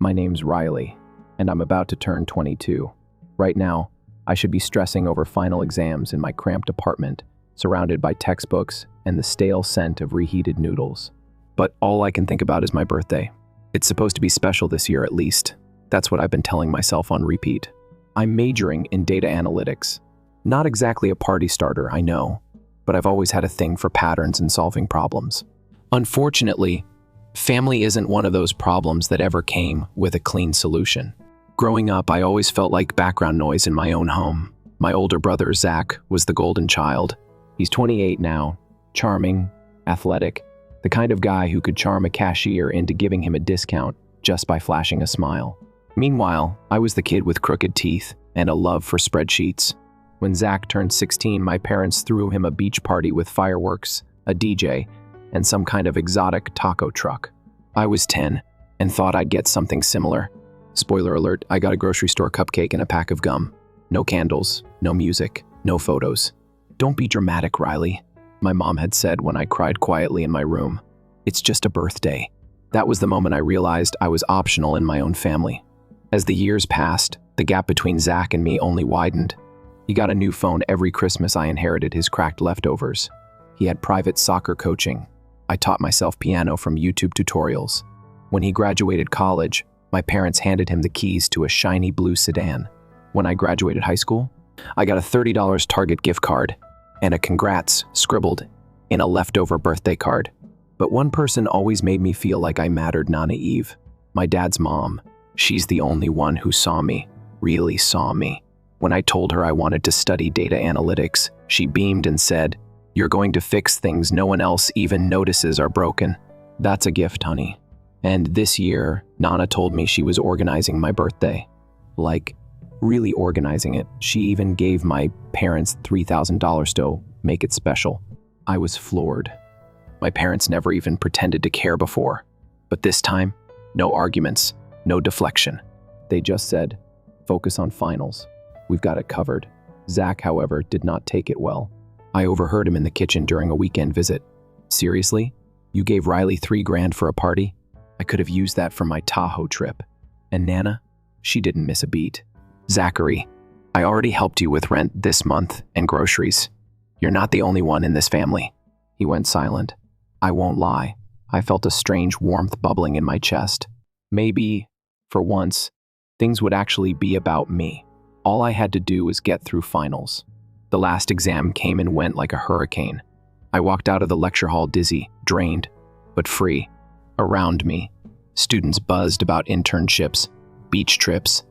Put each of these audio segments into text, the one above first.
My name's Riley, and I'm about to turn 22. Right now, I should be stressing over final exams in my cramped apartment, surrounded by textbooks and the stale scent of reheated noodles. But all I can think about is my birthday. It's supposed to be special this year at least. That's what I've been telling myself on repeat. I'm majoring in data analytics. Not exactly a party starter, I know, but I've always had a thing for patterns and solving problems. Unfortunately, family isn't one of those problems that ever came with a clean solution. Growing up, I always felt like background noise in my own home. My older brother, Zach, was the golden child. He's 28 now, charming, athletic, the kind of guy who could charm a cashier into giving him a discount just by flashing a smile. Meanwhile, I was the kid with crooked teeth and a love for spreadsheets. When Zach turned 16, my parents threw him a beach party with fireworks, a DJ, and some kind of exotic taco truck. I was 10 and thought I'd get something similar. Spoiler alert, I got a grocery store cupcake and a pack of gum. No candles, no music, no photos. "Don't be dramatic, Riley," my mom had said when I cried quietly in my room. "It's just a birthday." That was the moment I realized I was optional in my own family. As the years passed, the gap between Zach and me only widened. He got a new phone every Christmas. I inherited his cracked leftovers. He had private soccer coaching. I taught myself piano from YouTube tutorials. When he graduated college, my parents handed him the keys to a shiny blue sedan. When I graduated high school, I got a $30 Target gift card and a congrats scribbled in a leftover birthday card. But one person always made me feel like I mattered, Nana Eve. My dad's mom. She's the only one who saw me, really saw me. When I told her I wanted to study data analytics, she beamed and said, "You're going to fix things no one else even notices are broken." That's a gift, honey. And this year, Nana told me she was organizing my birthday. Like, really organizing it. She even gave my parents $3,000 to make it special. I was floored. My parents never even pretended to care before. But this time, no arguments, no deflection. They just said, "Focus on finals. We've got it covered." Zach, however, did not take it well. I overheard him in the kitchen during a weekend visit. "Seriously? You gave Riley $3,000 for a party? I could have used that for my Tahoe trip." And Nana? She didn't miss a beat. "Zachary, I already helped you with rent this month and groceries. You're not the only one in this family." He went silent. I won't lie. I felt a strange warmth bubbling in my chest. Maybe, for once, things would actually be about me. All I had to do was get through finals. The last exam came and went like a hurricane. I walked out of the lecture hall dizzy, drained, but free. Around me, students buzzed about internships, beach trips,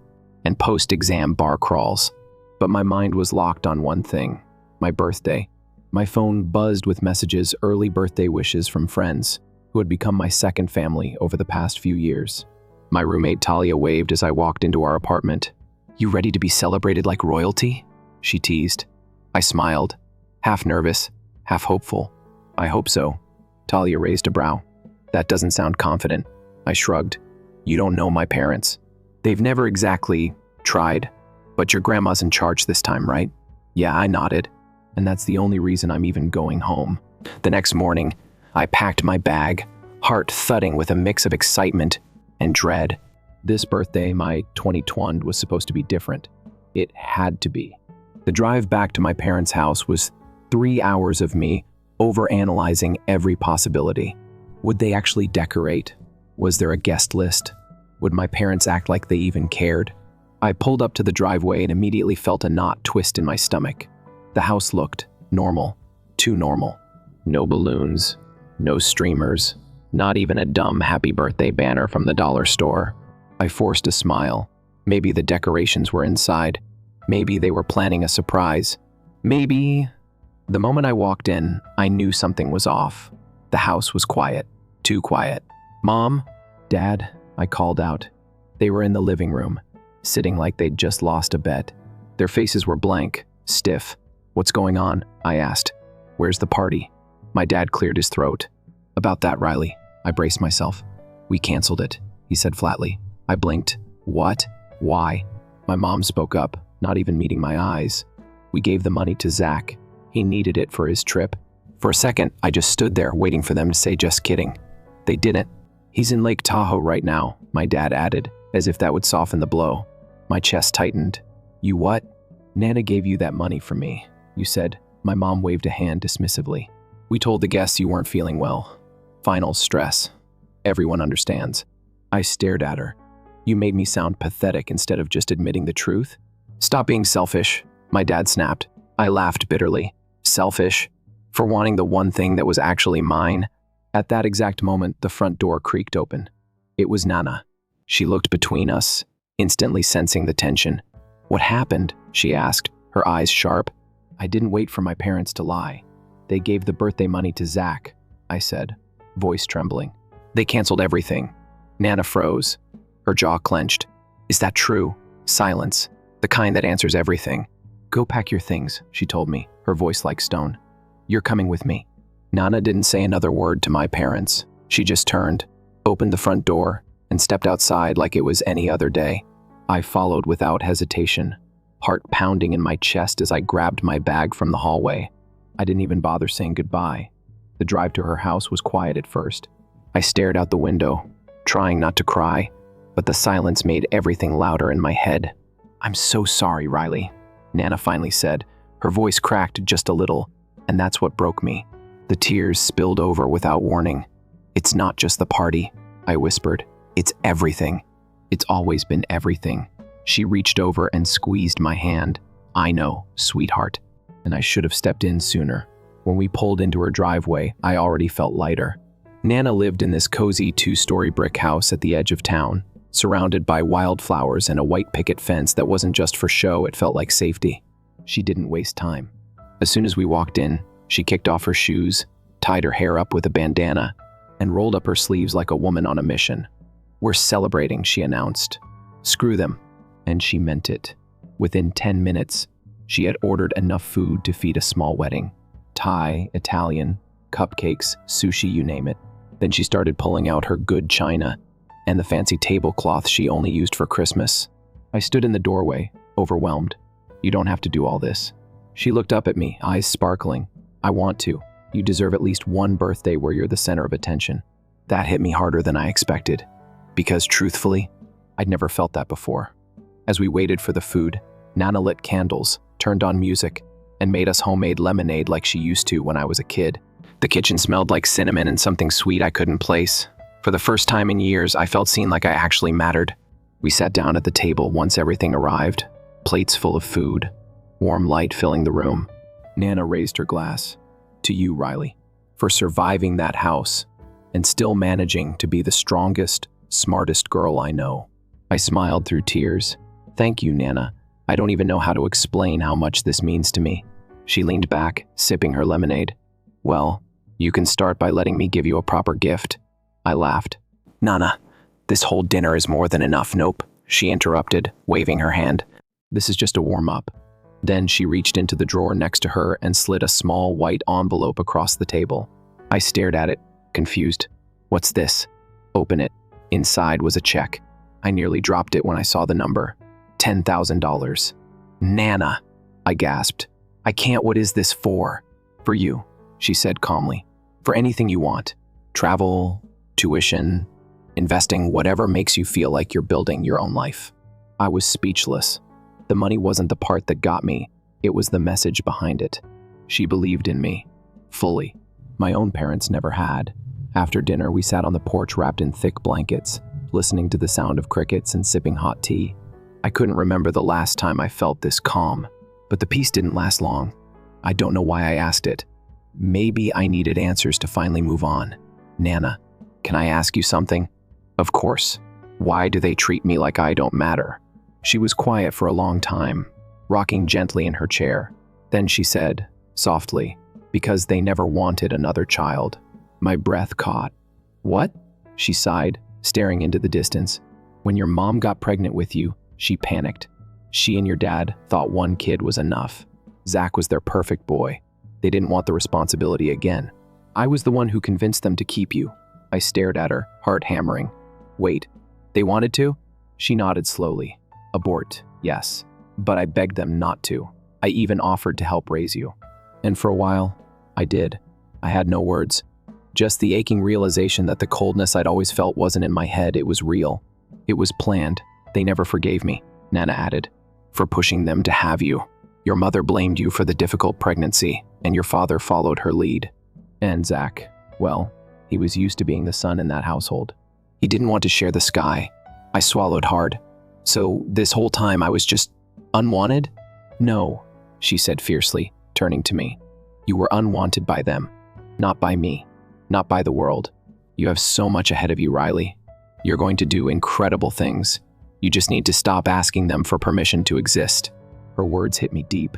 and post-exam bar crawls. But my mind was locked on one thing, my birthday. My phone buzzed with messages, early birthday wishes from friends who had become my second family over the past few years. My roommate Talia waved as I walked into our apartment. "You ready to be celebrated like royalty?" she teased. I smiled, half nervous, half hopeful. "I hope so." Talia raised a brow. "That doesn't sound confident." I shrugged. "You don't know my parents. They've never exactly tried, but your grandma's in charge this time, right?" Yeah, I nodded. "And that's the only reason I'm even going home." The next morning, I packed my bag, heart thudding with a mix of excitement and dread. This birthday, my 2020, was supposed to be different. It had to be. The drive back to my parents' house was 3 hours of me overanalyzing every possibility. Would they actually decorate? Was there a guest list? Would my parents act like they even cared? I pulled up to the driveway and immediately felt a knot twist in my stomach. The house looked normal, too normal. No balloons, no streamers, not even a dumb happy birthday banner from the dollar store. I forced a smile. Maybe the decorations were inside. Maybe they were planning a surprise. Maybe... The moment I walked in, I knew something was off. The house was quiet, too quiet. "Mom? Dad?" I called out. They were in the living room, sitting like they'd just lost a bet. Their faces were blank, stiff. "What's going on?" I asked. "Where's the party?" My dad cleared his throat. "About that, Riley." I braced myself. "We canceled it," he said flatly. I blinked. "What? Why?" My mom spoke up, not even meeting my eyes. "We gave the money to Zach. He needed it for his trip." For a second, I just stood there waiting for them to say just kidding. They didn't. "He's in Lake Tahoe right now," my dad added. as if that would soften the blow. My chest tightened. "You what?" "Nana gave you that money from me," you said. My mom waved a hand dismissively. "We told the guests you weren't feeling well. Final stress. Everyone understands." I stared at her. "You made me sound pathetic instead of just admitting the truth." "Stop being selfish," my dad snapped. I laughed bitterly. Selfish? For wanting the one thing that was actually mine? At that exact moment, the front door creaked open. It was Nana. She looked between us, instantly sensing the tension. "What happened?" she asked, her eyes sharp. "I didn't wait for my parents to lie. They gave the birthday money to Zach," I said, voice trembling. "They canceled everything." Nana froze. Her jaw clenched. "Is that true?" Silence, the kind that answers everything. "Go pack your things," she told me, her voice like stone. "You're coming with me." Nana didn't say another word to my parents. She just turned, opened the front door, and stepped outside like it was any other day. I followed without hesitation, heart pounding in my chest as I grabbed my bag from the hallway. I didn't even bother saying goodbye. The drive to her house was quiet at first. I stared out the window, trying not to cry, but the silence made everything louder in my head. "I'm so sorry, Riley," Nana finally said. Her voice cracked just a little, and that's what broke me. The tears spilled over without warning. "It's not just the party," I whispered. "It's everything. It's always been everything." She reached over and squeezed my hand. "I know, sweetheart." And I should have stepped in sooner. When we pulled into her driveway, I already felt lighter. Nana lived in this cozy 2-story brick house at the edge of town, surrounded by wildflowers and a white picket fence that wasn't just for show, it felt like safety. She didn't waste time. As soon as we walked in, she kicked off her shoes, tied her hair up with a bandana, and rolled up her sleeves like a woman on a mission. "We're celebrating," she announced. "Screw them." And she meant it. Within 10 minutes, she had ordered enough food to feed a small wedding. Thai, Italian, cupcakes, sushi, you name it. Then she started pulling out her good china and the fancy tablecloth she only used for Christmas. I stood in the doorway, overwhelmed. "You don't have to do all this." She looked up at me, eyes sparkling. "I want to. You deserve at least one birthday where you're the center of attention." That hit me harder than I expected, because truthfully, I'd never felt that before. As we waited for the food, Nana lit candles, turned on music, and made us homemade lemonade like she used to when I was a kid. The kitchen smelled like cinnamon and something sweet I couldn't place. For the first time in years, I felt seen like I actually mattered. We sat down at the table once everything arrived, plates full of food, warm light filling the room. Nana raised her glass. "To you, Riley, for surviving that house and still managing to be the strongest, smartest girl I know." I smiled through tears. "Thank you, Nana. I don't even know how to explain how much this means to me." She leaned back, sipping her lemonade. "Well, you can start by letting me give you a proper gift." I laughed. "Nana, this whole dinner is more than enough." "Nope," she interrupted, waving her hand. "This is just a warm-up." Then she reached into the drawer next to her and slid a small white envelope across the table. I stared at it, confused. "What's this?" "Open it." Inside was a check. I nearly dropped it when I saw the number. $10,000. "Nana," I gasped. "I can't. What is this for?" "For you," she said calmly. "For anything you want. Travel, tuition, investing, whatever makes you feel like you're building your own life." I was speechless. The money wasn't the part that got me. It was the message behind it. She believed in me. Fully. My own parents never had. After dinner, we sat on the porch wrapped in thick blankets, listening to the sound of crickets and sipping hot tea. I couldn't remember the last time I felt this calm, but the peace didn't last long. I don't know why I asked it. Maybe I needed answers to finally move on. "Nana, can I ask you something?" "Of course. Why do they treat me like I don't matter?" She was quiet for a long time, rocking gently in her chair. Then she said, softly, "Because they never wanted another child." My breath caught. "What?" She sighed, staring into the distance. "When your mom got pregnant with you, she panicked. She and your dad thought one kid was enough. Zach was their perfect boy. They didn't want the responsibility again. I was the one who convinced them to keep you." I stared at her, heart hammering. "Wait, they wanted to?" She nodded slowly. "Abort, yes. But I begged them not to. I even offered to help raise you. And for a while, I did. I had no words. Just the aching realization that the coldness I'd always felt wasn't in my head, it was real. It was planned. They never forgave me, Nana added, for pushing them to have you. Your mother blamed you for the difficult pregnancy, and your father followed her lead. And Zach, well, he was used to being the son in that household. He didn't want to share the sky. I swallowed hard. So this whole time I was just unwanted? No, she said fiercely, turning to me. You were unwanted by them, not by me, not by the world. You have so much ahead of you, Riley. You're going to do incredible things. You just need to stop asking them for permission to exist. Her words hit me deep.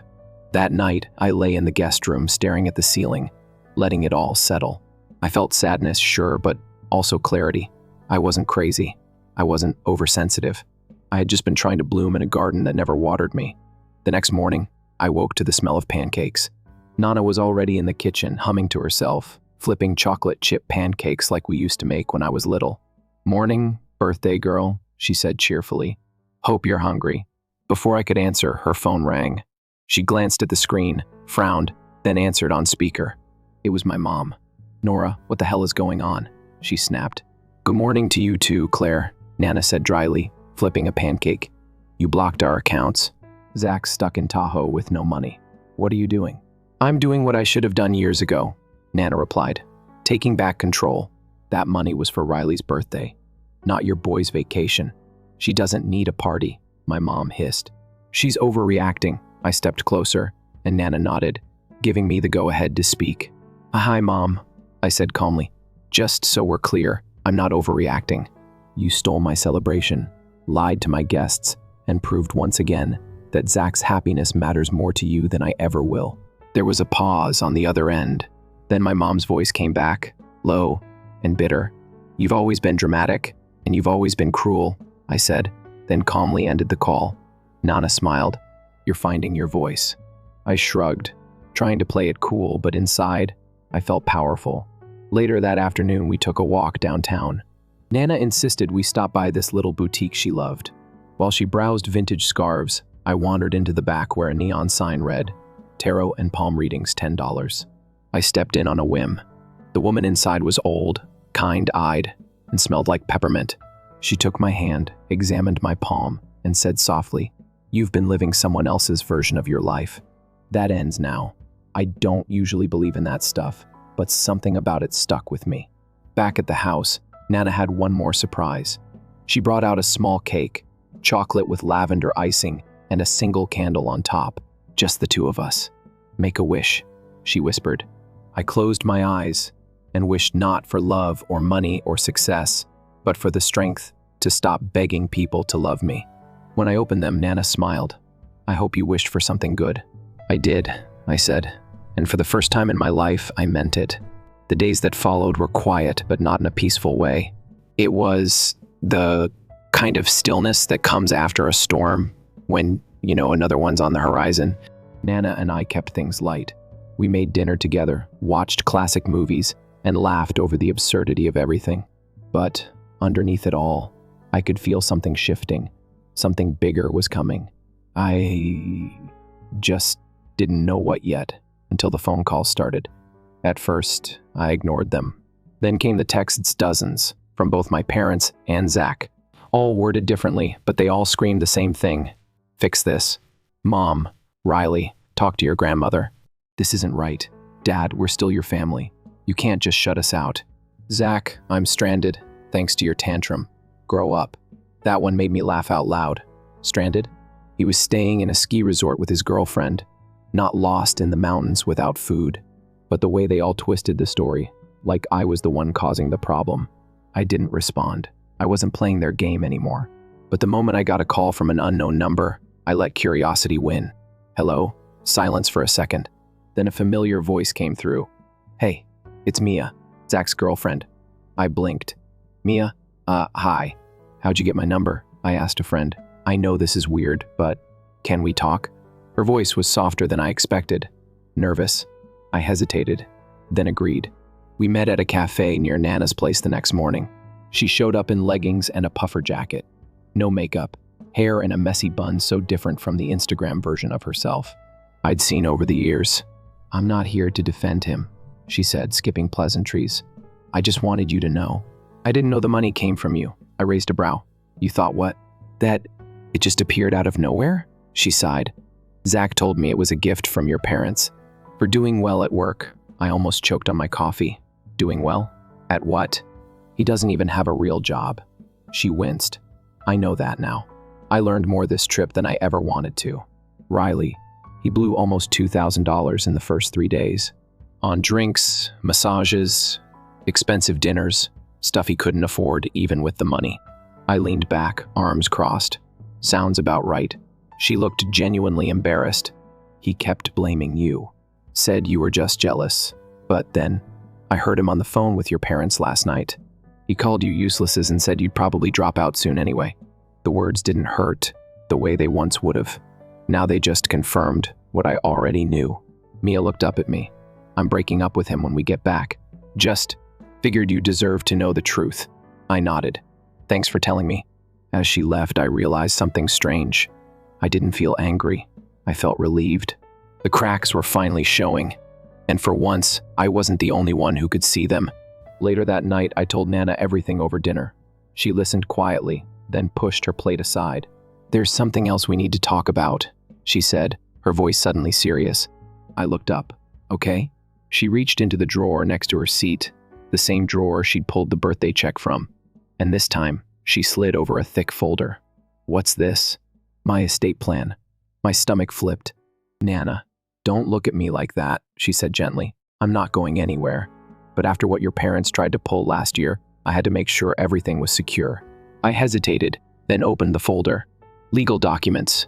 That night, I lay in the guest room staring at the ceiling, letting it all settle. I felt sadness, sure, but also clarity. I wasn't crazy. I wasn't oversensitive. I had just been trying to bloom in a garden that never watered me. The next morning, I woke to the smell of pancakes. Nana was already in the kitchen, humming to herself, flipping chocolate chip pancakes like we used to make when I was little. Morning, birthday girl, she said cheerfully. Hope you're hungry. Before I could answer, her phone rang. She glanced at the screen, frowned, then answered on speaker. It was my mom. Nora, what the hell is going on? She snapped. Good morning to you too, Claire, Nana said dryly, flipping a pancake. You blocked our accounts. Zach's stuck in Tahoe with no money. What are you doing? I'm doing what I should have done years ago, Nana replied. Taking back control. That money was for Riley's birthday, not your boy's vacation. She doesn't need a party, my mom hissed. She's overreacting. I stepped closer, and Nana nodded, giving me the go-ahead to speak. Hi, Mom, I said calmly. Just so we're clear, I'm not overreacting. You stole my celebration, lied to my guests, and proved once again that Zach's happiness matters more to you than I ever will. There was a pause on the other end. Then my mom's voice came back, low and bitter. You've always been dramatic, and you've always been cruel, I said, then calmly ended the call. Nana smiled. You're finding your voice. I shrugged, trying to play it cool, but inside, I felt powerful. Later that afternoon, we took a walk downtown. Nana insisted we stop by this little boutique she loved. While she browsed vintage scarves, I wandered into the back where a neon sign read, Tarot and Palm Readings, $10. I stepped in on a whim. The woman inside was old, kind-eyed, and smelled like peppermint. She took my hand, examined my palm, and said softly, You've been living someone else's version of your life. That ends now. I don't usually believe in that stuff, but something about it stuck with me. Back at the house, Nana had one more surprise. She brought out a small cake, chocolate with lavender icing, and a single candle on top. Just the two of us. Make a wish, she whispered. I closed my eyes and wished not for love or money or success, but for the strength to stop begging people to love me. When I opened them, Nana smiled. I hope you wished for something good. I did, I said, and for the first time in my life, I meant it. The days that followed were quiet, but not in a peaceful way. It was the kind of stillness that comes after a storm when, another one's on the horizon. Nana and I kept things light. We made dinner together, watched classic movies, and laughed over the absurdity of everything. But underneath it all, I could feel something shifting. Something bigger was coming. I just didn't know what yet until the phone calls started. At first, I ignored them. Then came the texts, dozens, from both my parents and Zach. All worded differently, but they all screamed the same thing. Fix this. Mom, Riley, talk to your grandmother. This isn't right. Dad, we're still your family. You can't just shut us out. Zach, I'm stranded, thanks to your tantrum. Grow up. That one made me laugh out loud. Stranded? He was staying in a ski resort with his girlfriend, not lost in the mountains without food. But the way they all twisted the story, like I was the one causing the problem, I didn't respond. I wasn't playing their game anymore. But the moment I got a call from an unknown number, I let curiosity win. Hello? Silence for a second. Then a familiar voice came through. Hey, it's Mia, Zach's girlfriend. I blinked. Mia? Hi. How'd you get my number? I asked a friend. I know this is weird, but can we talk? Her voice was softer than I expected. Nervous. I hesitated, then agreed. We met at a cafe near Nana's place the next morning. She showed up in leggings and a puffer jacket. No makeup, hair in a messy bun so different from the Instagram version of herself I'd seen over the years. I'm not here to defend him, she said, skipping pleasantries. I just wanted you to know. I didn't know the money came from you. I raised a brow. You thought what? That it just appeared out of nowhere? She sighed. Zach told me it was a gift from your parents. For doing well at work. I almost choked on my coffee. Doing well? At what? He doesn't even have a real job. She winced. I know that now. I learned more this trip than I ever wanted to. Riley, he blew almost $2,000 in the first 3 days. On drinks, massages, expensive dinners, stuff he couldn't afford even with the money. I leaned back, arms crossed. Sounds about right. She looked genuinely embarrassed. He kept blaming you. Said you were just jealous. But then, I heard him on the phone with your parents last night. He called you uselesses and said you'd probably drop out soon anyway. The words didn't hurt the way they once would have. Now they just confirmed what I already knew. Mia looked up at me. I'm breaking up with him when we get back. Just figured you deserved to know the truth. I nodded. Thanks for telling me. As she left, I realized something strange. I didn't feel angry. I felt relieved. The cracks were finally showing. And for once, I wasn't the only one who could see them. Later that night, I told Nana everything over dinner. She listened quietly, then pushed her plate aside. There's something else we need to talk about, she said, her voice suddenly serious. I looked up. Okay? She reached into the drawer next to her seat, the same drawer she'd pulled the birthday check from. And this time, she slid over a thick folder. What's this? My estate plan. My stomach flipped. Nana, don't look at me like that, she said gently. I'm not going anywhere. But after what your parents tried to pull last year, I had to make sure everything was secure. I hesitated, then opened the folder. Legal documents,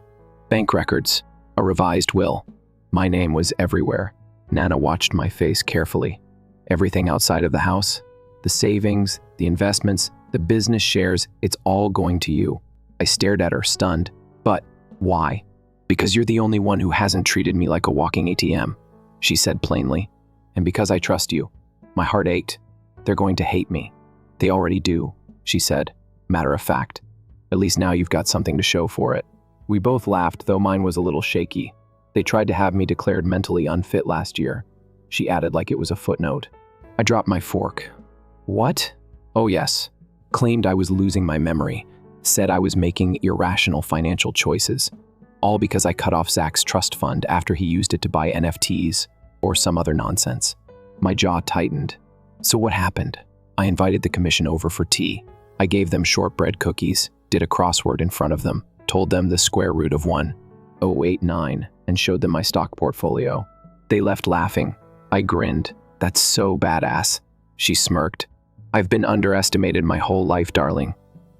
bank records, a revised will. My name was everywhere. Nana watched my face carefully. Everything outside of the house, the savings, the investments, the business shares, it's all going to you. I stared at her, stunned. But why? Because you're the only one who hasn't treated me like a walking ATM, she said plainly. And because I trust you. My heart ached. They're going to hate me. They already do, she said, matter of fact. At least now you've got something to show for it. We both laughed, though mine was a little shaky. They tried to have me declared mentally unfit last year, she added like it was a footnote. I dropped my fork. What? Oh yes. Claimed I was losing my memory. Said I was making irrational financial choices. All because I cut off Zach's trust fund after he used it to buy NFTs or some other nonsense. My jaw tightened. So what happened? I invited the commission over for tea. I gave them shortbread cookies, did a crossword in front of them, told them the square root of 1089, and showed them my stock portfolio. They left laughing. I grinned. That's so badass. She smirked. I've been underestimated my whole life, darling.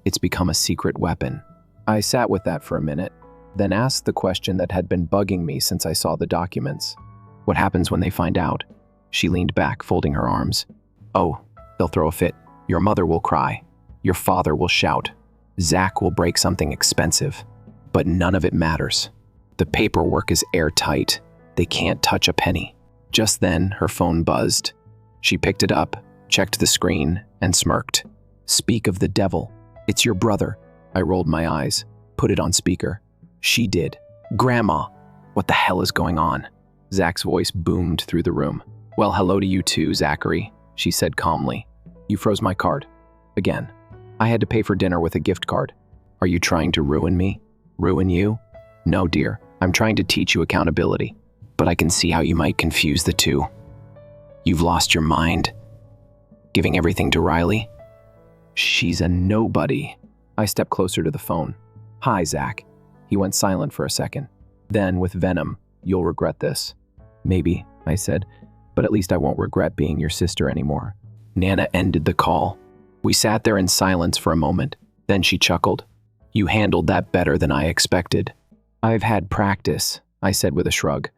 It's become a secret weapon. I sat with that for a minute, then asked the question that had been bugging me since I saw the documents. What happens when they find out? She leaned back, folding her arms. Oh, they'll throw a fit. Your mother will cry. Your father will shout. Zach will break something expensive. But none of it matters. The paperwork is airtight. They can't touch a penny. Just then, her phone buzzed. She picked it up, checked the screen, and smirked. Speak of the devil. It's your brother. I rolled my eyes, put it on speaker. She did. Grandma, what the hell is going on? Zach's voice boomed through the room. Well, hello to you too, Zachary, she said calmly. You froze my card. Again. I had to pay for dinner with a gift card. Are you trying to ruin me? Ruin you? No, dear. I'm trying to teach you accountability. But I can see how you might confuse the two. You've lost your mind. Giving everything to Riley? She's a nobody. I stepped closer to the phone. Hi, Zach. He went silent for a second. Then, with venom, you'll regret this. Maybe, I said, but at least I won't regret being your sister anymore. Nana ended the call. We sat there in silence for a moment. Then she chuckled. You handled that better than I expected. I've had practice, I said with a shrug.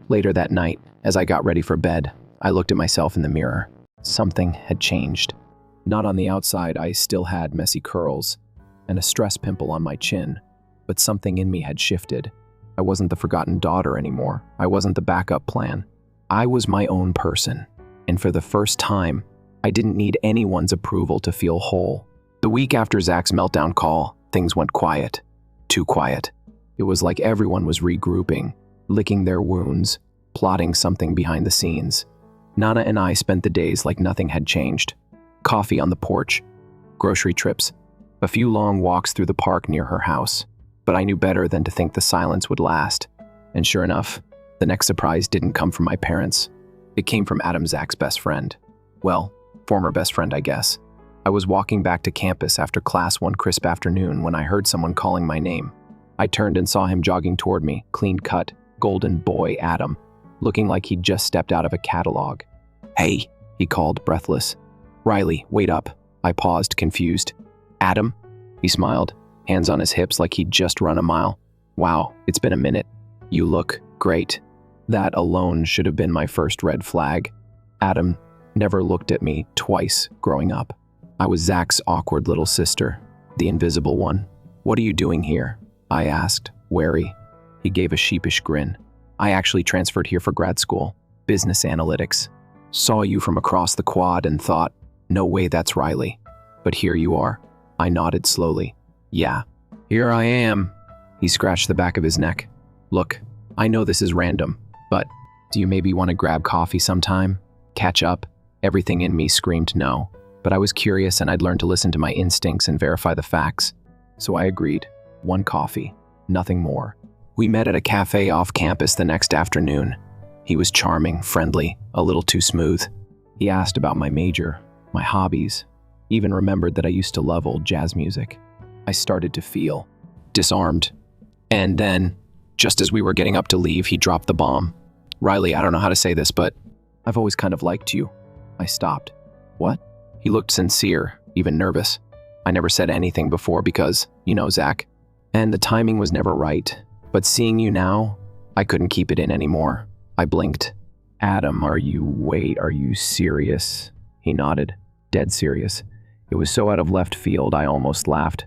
Later that night, as I got ready for bed, I looked at myself in the mirror. Something had changed. Not on the outside, I still had messy curls and a stress pimple on my chin, but something in me had shifted. I wasn't the forgotten daughter anymore. I wasn't the backup plan. I was my own person, and for the first time, I didn't need anyone's approval to feel whole. The week after Zach's meltdown call, things went quiet. Too quiet. It was like everyone was regrouping, licking their wounds, plotting something behind the scenes. Nana and I spent the days like nothing had changed. Coffee on the porch, grocery trips, A few long walks through the park near her house, but I knew better than to think the silence would last. And sure enough, the next surprise didn't come from my parents. It came from Adam, Zach's best friend. Well, former best friend, I guess. I was walking back to campus after class one crisp afternoon when I heard someone calling my name. I turned and saw him jogging toward me, clean-cut, golden boy Adam, looking like he'd just stepped out of a catalog. "Hey," he called, breathless. "Riley, wait up." I paused, confused. "Adam?" He smiled, hands on his hips like he'd just run a mile. "Wow, it's been a minute. You look great." That alone should have been my first red flag. Adam never looked at me twice growing up. I was Zach's awkward little sister, the invisible one. "What are you doing here?" I asked, wary. He gave a sheepish grin. "I actually transferred here for grad school, business analytics. Saw you from across the quad and thought, no way that's Riley. But here you are." I nodded slowly. "Yeah, here I am." He scratched the back of his neck. "Look, I know this is random, but do you maybe want to grab coffee sometime? Catch up?" Everything in me screamed no, but I was curious and I'd learned to listen to my instincts and verify the facts. So I agreed. One coffee, nothing more. We met at a cafe off campus the next afternoon. He was charming, friendly, a little too smooth. He asked about my major, my hobbies, even remembered that I used to love old jazz music. I started to feel disarmed. And then, just as we were getting up to leave, he dropped the bomb. "Riley, I don't know how to say this, but I've always kind of liked you." I stopped. "What?" He looked sincere, even nervous. I never said anything before because, Zach. And the timing was never right. But seeing you now, I couldn't keep it in anymore. I blinked. "Adam, are you serious?" He nodded, dead serious. It was so out of left field, I almost laughed.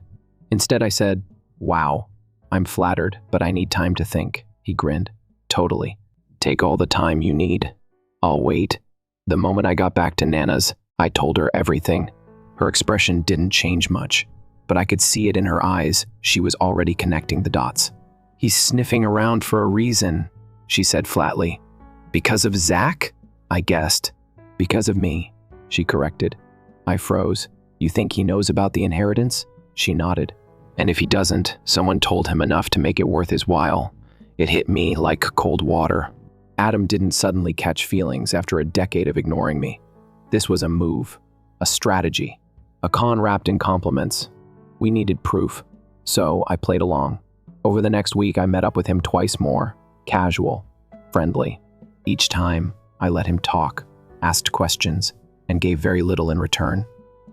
Instead, I said, "Wow, I'm flattered, but I need time to think." He grinned. "Totally. Take all the time you need. I'll wait." The moment I got back to Nana's, I told her everything. Her expression didn't change much, but I could see it in her eyes. She was already connecting the dots. "He's sniffing around for a reason," she said flatly. "Because of Zach?" I guessed. "Because of me," she corrected. I froze. "You think he knows about the inheritance?" She nodded. "And if he doesn't, someone told him enough to make it worth his while." It hit me like cold water. Adam didn't suddenly catch feelings after a decade of ignoring me. This was a move, a strategy, a con wrapped in compliments. We needed proof, so I played along. Over the next week, I met up with him twice more, casual, friendly. Each time, I let him talk, asked questions, and gave very little in return.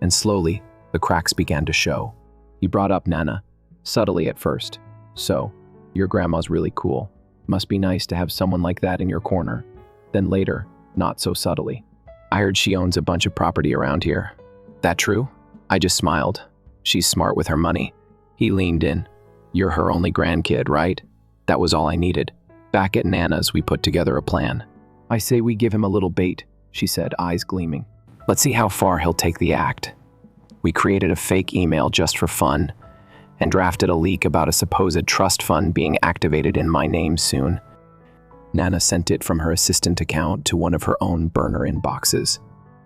And slowly, the cracks began to show. He brought up Nana, subtly at first. "So, your grandma's really cool. Must be nice to have someone like that in your corner." Then later, not so subtly, "I heard she owns a bunch of property around here. That true?" I just smiled. "She's smart with her money." He leaned in. "You're her only grandkid, right?" That was all I needed. Back at Nana's, we put together a plan. "I say we give him a little bait," she said, eyes gleaming. "Let's see how far he'll take the act." We created a fake email just for fun and drafted a leak about a supposed trust fund being activated in my name soon. Nana sent it from her assistant account to one of her own burner inboxes,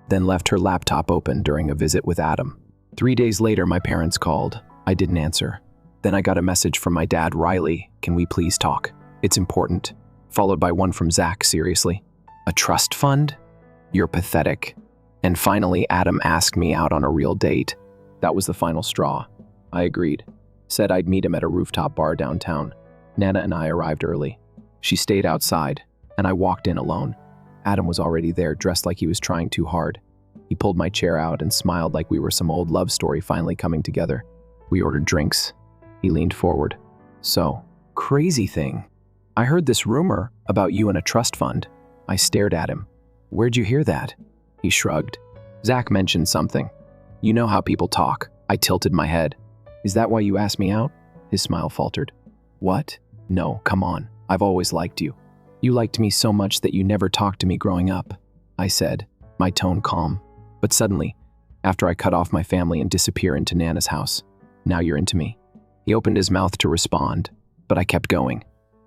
then left her laptop open during a visit with Adam. 3 days later, my parents called. I didn't answer. Then I got a message from my dad, "Riley, can we please talk? It's important." Followed by one from Zach, "Seriously? A trust fund? You're pathetic." And finally, Adam asked me out on a real date. That was the final straw. I agreed. Said I'd meet him at a rooftop bar downtown. Nana and I arrived early. She stayed outside, and I walked in alone. Adam was already there, dressed like he was trying too hard. He pulled my chair out and smiled like we were some old love story finally coming together. We ordered drinks. He leaned forward. "So, crazy thing. I heard this rumor about you and a trust fund." I stared at him. "Where'd you hear that?" He shrugged. "Zach mentioned something. You know how people talk." I tilted my head. "Is that why you asked me out?" His smile faltered. "What? No, come on. I've always liked you. You liked me so much that you never talked to me growing up," I said, my tone calm. But suddenly, after I cut off my family and disappear into Nana's house, "Now you're into me." He opened his mouth to respond, but I kept going.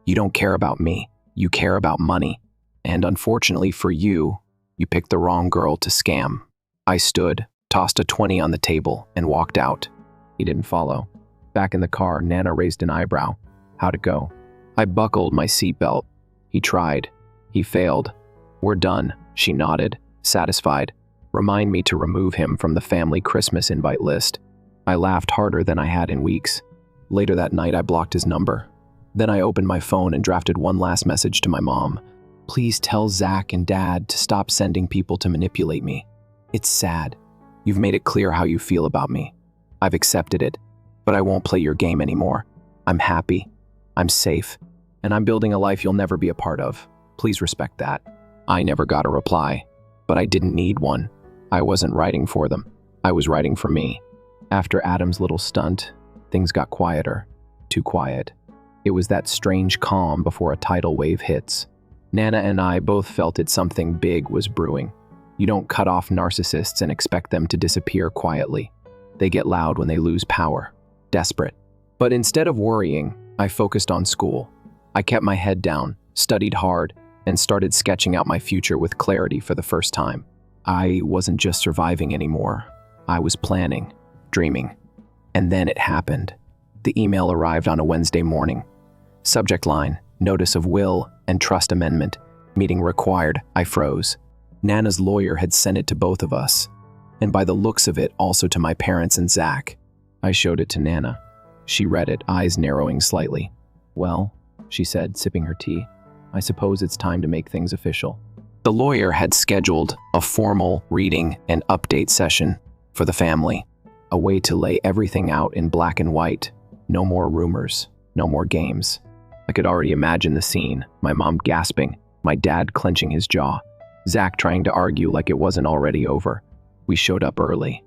"You don't care about me. You care about money. And unfortunately for you, you picked the wrong girl to scam." I stood, tossed a 20 on the table, and walked out. He didn't follow. Back in the car, Nana raised an eyebrow. How'd it go? I buckled my seatbelt. He tried. He failed. We're done, she nodded, satisfied. Remind me to remove him from the family Christmas invite list. I laughed harder than I had in weeks. Later that night, I blocked his number. Then I opened my phone and drafted one last message to my mom. Please tell Zach and Dad to stop sending people to manipulate me. It's sad. You've made it clear how you feel about me. I've accepted it, but I won't play your game anymore. I'm happy. I'm safe. And I'm building a life you'll never be a part of. Please respect that. I never got a reply, but I didn't need one. I wasn't writing for them. I was writing for me. After Adam's little stunt, things got quieter. Too quiet. It was that strange calm before a tidal wave hits. Nana and I both felt it something big was brewing. You don't cut off narcissists and expect them to disappear quietly. They get loud when they lose power. Desperate. But instead of worrying, I focused on school. I kept my head down, studied hard, and started sketching out my future with clarity for the first time. I wasn't just surviving anymore. I was planning, dreaming. And then it happened. The email arrived on a Wednesday morning. Subject line, notice of will and trust amendment. Meeting required. I froze. Nana's lawyer had sent it to both of us, and by the looks of it, also to my parents and Zach. I showed it to Nana. She read it, eyes narrowing slightly. Well, she said, sipping her tea, I suppose it's time to make things official. The lawyer had scheduled a formal reading and update session for the family, a way to lay everything out in black and white. No more rumors, no more games. I could already imagine the scene, my mom gasping, my dad clenching his jaw, Zach trying to argue like it wasn't already over. We showed up early.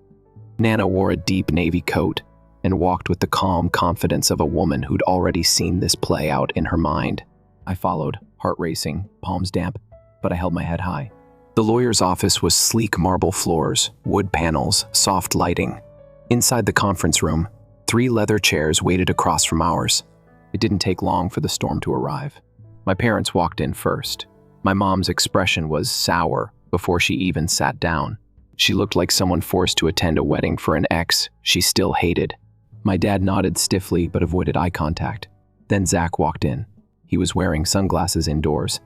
Nana wore a deep navy coat and walked with the calm confidence of a woman who'd already seen this play out in her mind. I followed, heart racing, palms damp, but I held my head high. The lawyer's office was sleek marble floors, wood panels, soft lighting. Inside the conference room, 3 leather chairs waited across from ours. It didn't take long for the storm to arrive. My parents walked in first. My mom's expression was sour before she even sat down. She looked like someone forced to attend a wedding for an ex she still hated. My dad nodded stiffly but avoided eye contact. Then Zach walked in. He was wearing sunglasses indoors.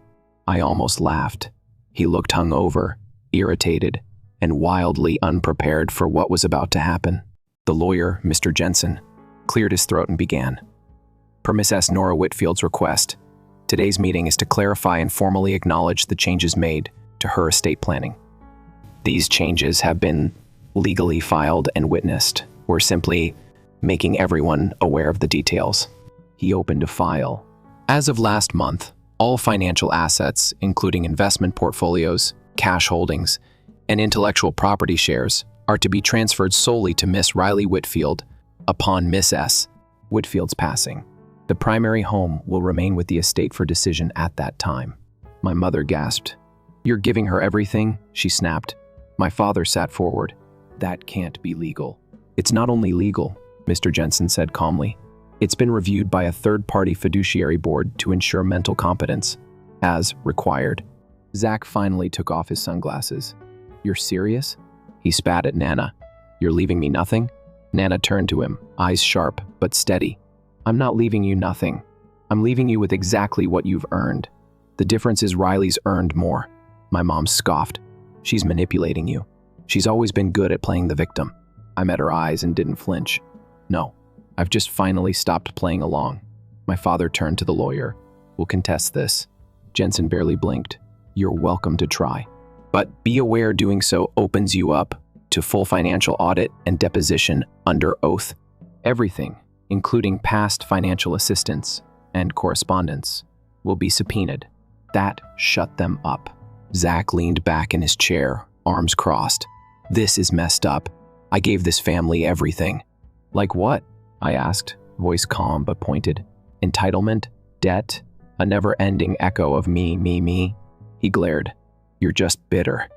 I almost laughed. He looked hungover, irritated, and wildly unprepared for what was about to happen. The lawyer, Mr. Jensen, cleared his throat and began. Per Miss Nora Whitfield's request, today's meeting is to clarify and formally acknowledge the changes made to her estate planning. These changes have been legally filed and witnessed. We're simply making everyone aware of the details. He opened a file. As of last month, all financial assets, including investment portfolios, cash holdings, and intellectual property shares, are to be transferred solely to Miss Riley Whitfield upon Miss S. Whitfield's passing. The primary home will remain with the estate for decision at that time. My mother gasped. You're giving her everything? She snapped. My father sat forward. That can't be legal. It's not only legal, Mr. Jensen said calmly. It's been reviewed by a third-party fiduciary board to ensure mental competence, as required. Zach finally took off his sunglasses. You're serious? He spat at Nana. You're leaving me nothing? Nana turned to him, eyes sharp but steady. I'm not leaving you nothing. I'm leaving you with exactly what you've earned. The difference is Riley's earned more. My mom scoffed. She's manipulating you. She's always been good at playing the victim. I met her eyes and didn't flinch. No, I've just finally stopped playing along. My father turned to the lawyer. We'll contest this. Jensen barely blinked. You're welcome to try. But be aware doing so opens you up to full financial audit and deposition under oath. Everything, including past financial assistance and correspondence, will be subpoenaed. That shut them up. Zach leaned back in his chair, arms crossed. This is messed up. I gave this family everything. Like what? I asked, voice calm but pointed. Entitlement? Debt? A never-ending echo of me, me, me? He glared. You're just bitter.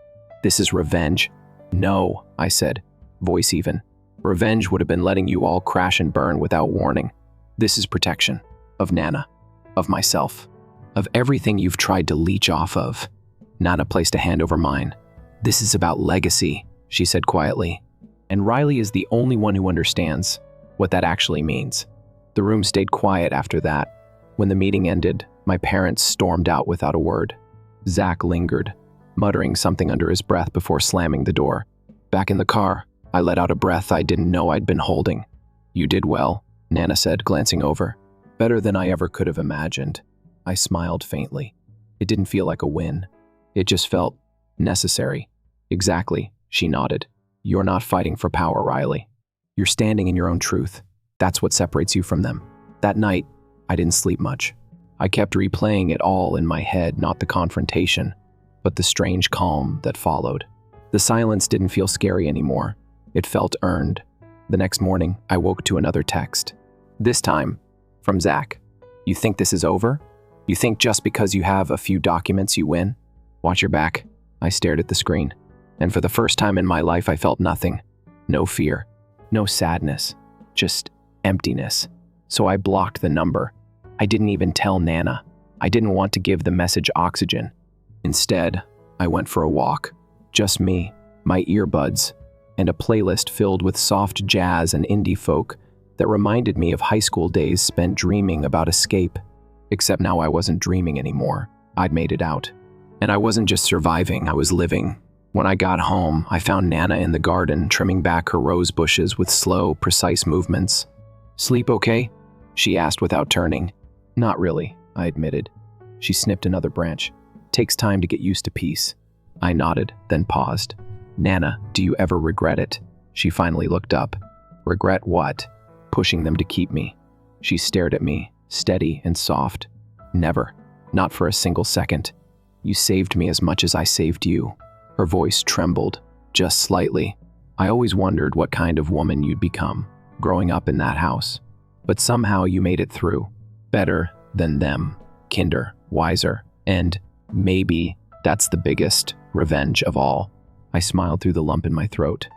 This is revenge. No, I said, voice even. Revenge would have been letting you all crash and burn without warning. This is protection. Of Nana. Of myself. Of everything you've tried to leech off of. Nana placed a hand over mine. This is about legacy, she said quietly. And Riley is the only one who understands. what that actually means. The room stayed quiet after that. When the meeting ended, my parents stormed out without a word. Zach lingered, muttering something under his breath before slamming the door. Back in the car, I let out a breath I didn't know I'd been holding. "You did well," Nana said, glancing over. "Better than I ever could have imagined." I smiled faintly. It didn't feel like a win. It just felt necessary. "Exactly," she nodded. "You're not fighting for power, Riley. You're standing in your own truth. That's what separates you from them." That night, I didn't sleep much. I kept replaying it all in my head, not the confrontation, but the strange calm that followed. The silence didn't feel scary anymore. It felt earned. The next morning, I woke to another text. This time, from Zach. "You think this is over? You think just because you have a few documents you win? Watch your back." I stared at the screen, and for the first time in my life I felt nothing. No fear, no sadness, just emptiness. So I blocked the number. I didn't even tell Nana. I didn't want to give the message oxygen. Instead, I went for a walk. Just me, my earbuds, and a playlist filled with soft jazz and indie folk that reminded me of high school days spent dreaming about escape. Except now I wasn't dreaming anymore. I'd made it out. And I wasn't just surviving, I was living. When I got home, I found Nana in the garden, trimming back her rose bushes with slow, precise movements. "Sleep okay?" she asked without turning. "Not really," I admitted. She snipped another branch. "Takes time to get used to peace." I nodded, then paused. "Nana, do you ever regret it?" She finally looked up. "Regret what?" "Pushing them to keep me." She stared at me, steady and soft. "Never. Not for a single second. You saved me as much as I saved you." Her voice trembled, just slightly. "I always wondered what kind of woman you'd become, growing up in that house. But somehow you made it through. Better than them. Kinder, wiser, and maybe that's the biggest revenge of all." I smiled through the lump in my throat.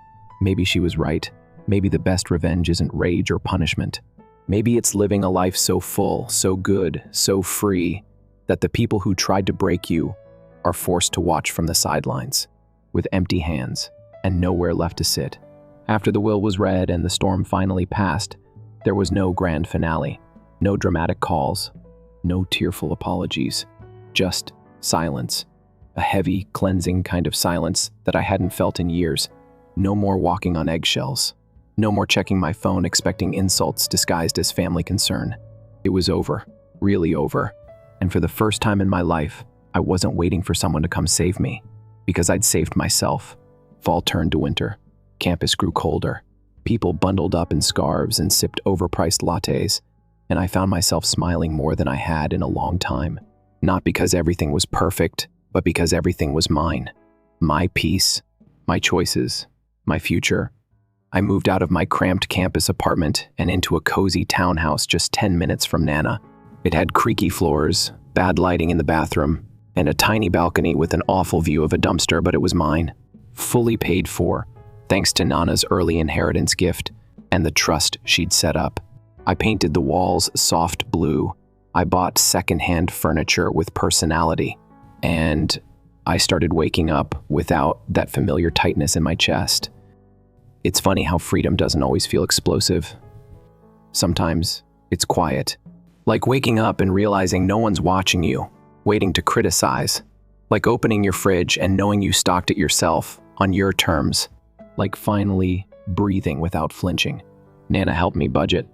Maybe she was right. Maybe the best revenge isn't rage or punishment. Maybe it's living a life so full, so good, so free, that the people who tried to break you are forced to watch from the sidelines, with empty hands and nowhere left to sit. After the will was read and the storm finally passed, there was no grand finale, no dramatic calls, no tearful apologies, just silence. A heavy, cleansing kind of silence that I hadn't felt in years. No more walking on eggshells. No more checking my phone expecting insults disguised as family concern. It was over, really over. And for the first time in my life, I wasn't waiting for someone to come save me, because I'd saved myself. Fall turned to winter. Campus grew colder. People bundled up in scarves and sipped overpriced lattes, and I found myself smiling more than I had in a long time. Not because everything was perfect, but because everything was mine. My peace, my choices, my future. I moved out of my cramped campus apartment and into a cozy townhouse just 10 minutes from Nana. It had creaky floors, bad lighting in the bathroom, and a tiny balcony with an awful view of a dumpster, but it was mine. Fully paid for, thanks to Nana's early inheritance gift and the trust she'd set up. I painted the walls soft blue. I bought secondhand furniture with personality. And I started waking up without that familiar tightness in my chest. It's funny how freedom doesn't always feel explosive. Sometimes it's quiet. Like waking up and realizing no one's watching you, waiting to criticize. Like opening your fridge and knowing you stocked it yourself, on your terms. Like finally breathing without flinching. Nana helped me budget.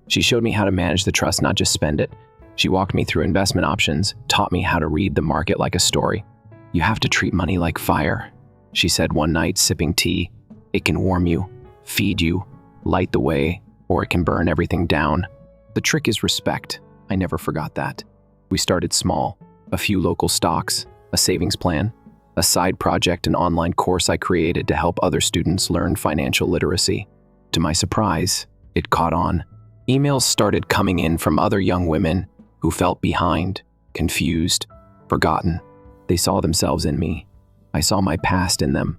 She showed me how to manage the trust, not just spend it. She walked me through investment options, taught me how to read the market like a story. "You have to treat money like fire," she said one night, sipping tea. "It can warm you, feed you, light the way, or it can burn everything down. The trick is respect." I never forgot that. We started small, a few local stocks, a savings plan, a side project, an online course I created to help other students learn financial literacy. To my surprise, it caught on. Emails started coming in from other young women who felt behind, confused, forgotten. They saw themselves in me. I saw my past in them.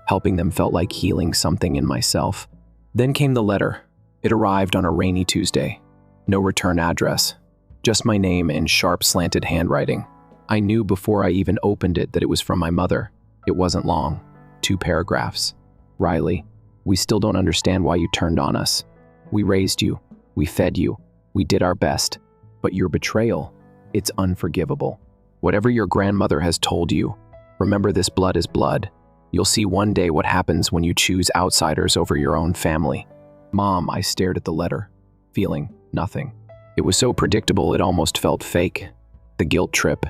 Helping them felt like healing something in myself. Then came the letter. It arrived on a rainy Tuesday. No return address, just my name in sharp, slanted handwriting. I knew before I even opened it that it was from my mother. It wasn't long. 2 paragraphs. "Riley, we still don't understand why you turned on us. We raised you. We fed you. We did our best. But your betrayal, it's unforgivable. Whatever your grandmother has told you, remember this blood is blood. You'll see one day what happens when you choose outsiders over your own family. Mom, I stared at the letter, feeling nothing. It was so predictable it almost felt fake. The guilt trip,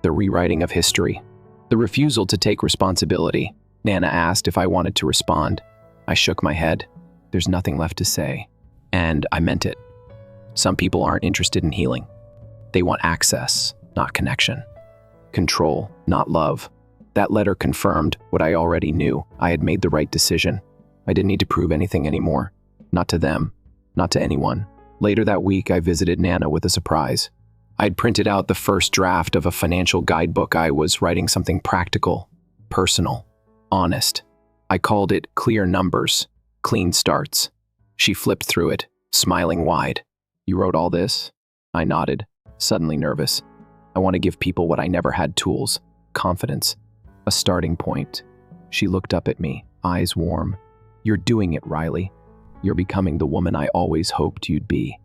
the rewriting of history, the refusal to take responsibility. Nana asked if I wanted to respond. I shook my head. There's nothing left to say. And I meant it. Some people aren't interested in healing. They want access, not connection. Control, not love. That letter confirmed what I already knew. I had made the right decision. I didn't need to prove anything anymore. Not to them, not to anyone. Later that week, I visited Nana with a surprise. I'd printed out the first draft of a financial guidebook. I was writing something practical, personal, honest. I called it Clear Numbers, Clean Starts. She flipped through it, smiling wide. You wrote all this? I nodded, suddenly nervous. I want to give people what I never had: tools, confidence, a starting point. She looked up at me, eyes warm. You're doing it, Riley. You're becoming the woman I always hoped you'd be.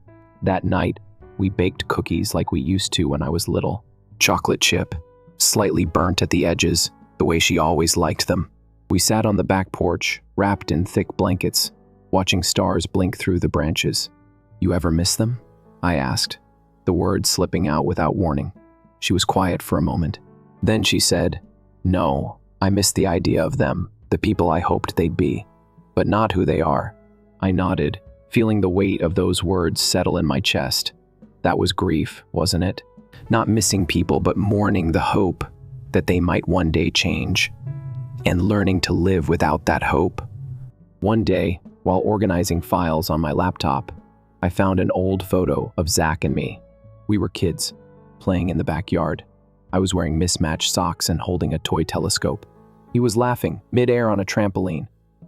That night, we baked cookies like we used to when I was little. Chocolate chip, slightly burnt at the edges, the way she always liked them. We sat on the back porch, wrapped in thick blankets, watching stars blink through the branches. You ever miss them? I asked, the words slipping out without warning. She was quiet for a moment. Then she said, No, I miss the idea of them, the people I hoped they'd be, but not who they are. I nodded, feeling the weight of those words settle in my chest. That was grief, wasn't it? Not missing people, but mourning the hope that they might one day change, and learning to live without that hope. One day, while organizing files on my laptop, I found an old photo of Zach and me. We were kids, playing in the backyard. I was wearing mismatched socks and holding a toy telescope. He was laughing, midair on a trampoline.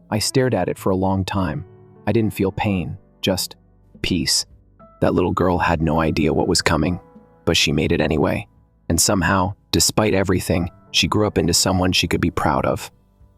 I stared at it for a long time. I didn't feel pain, just peace. That little girl had no idea what was coming, but she made it anyway. And somehow, despite everything, she grew up into someone she could be proud of.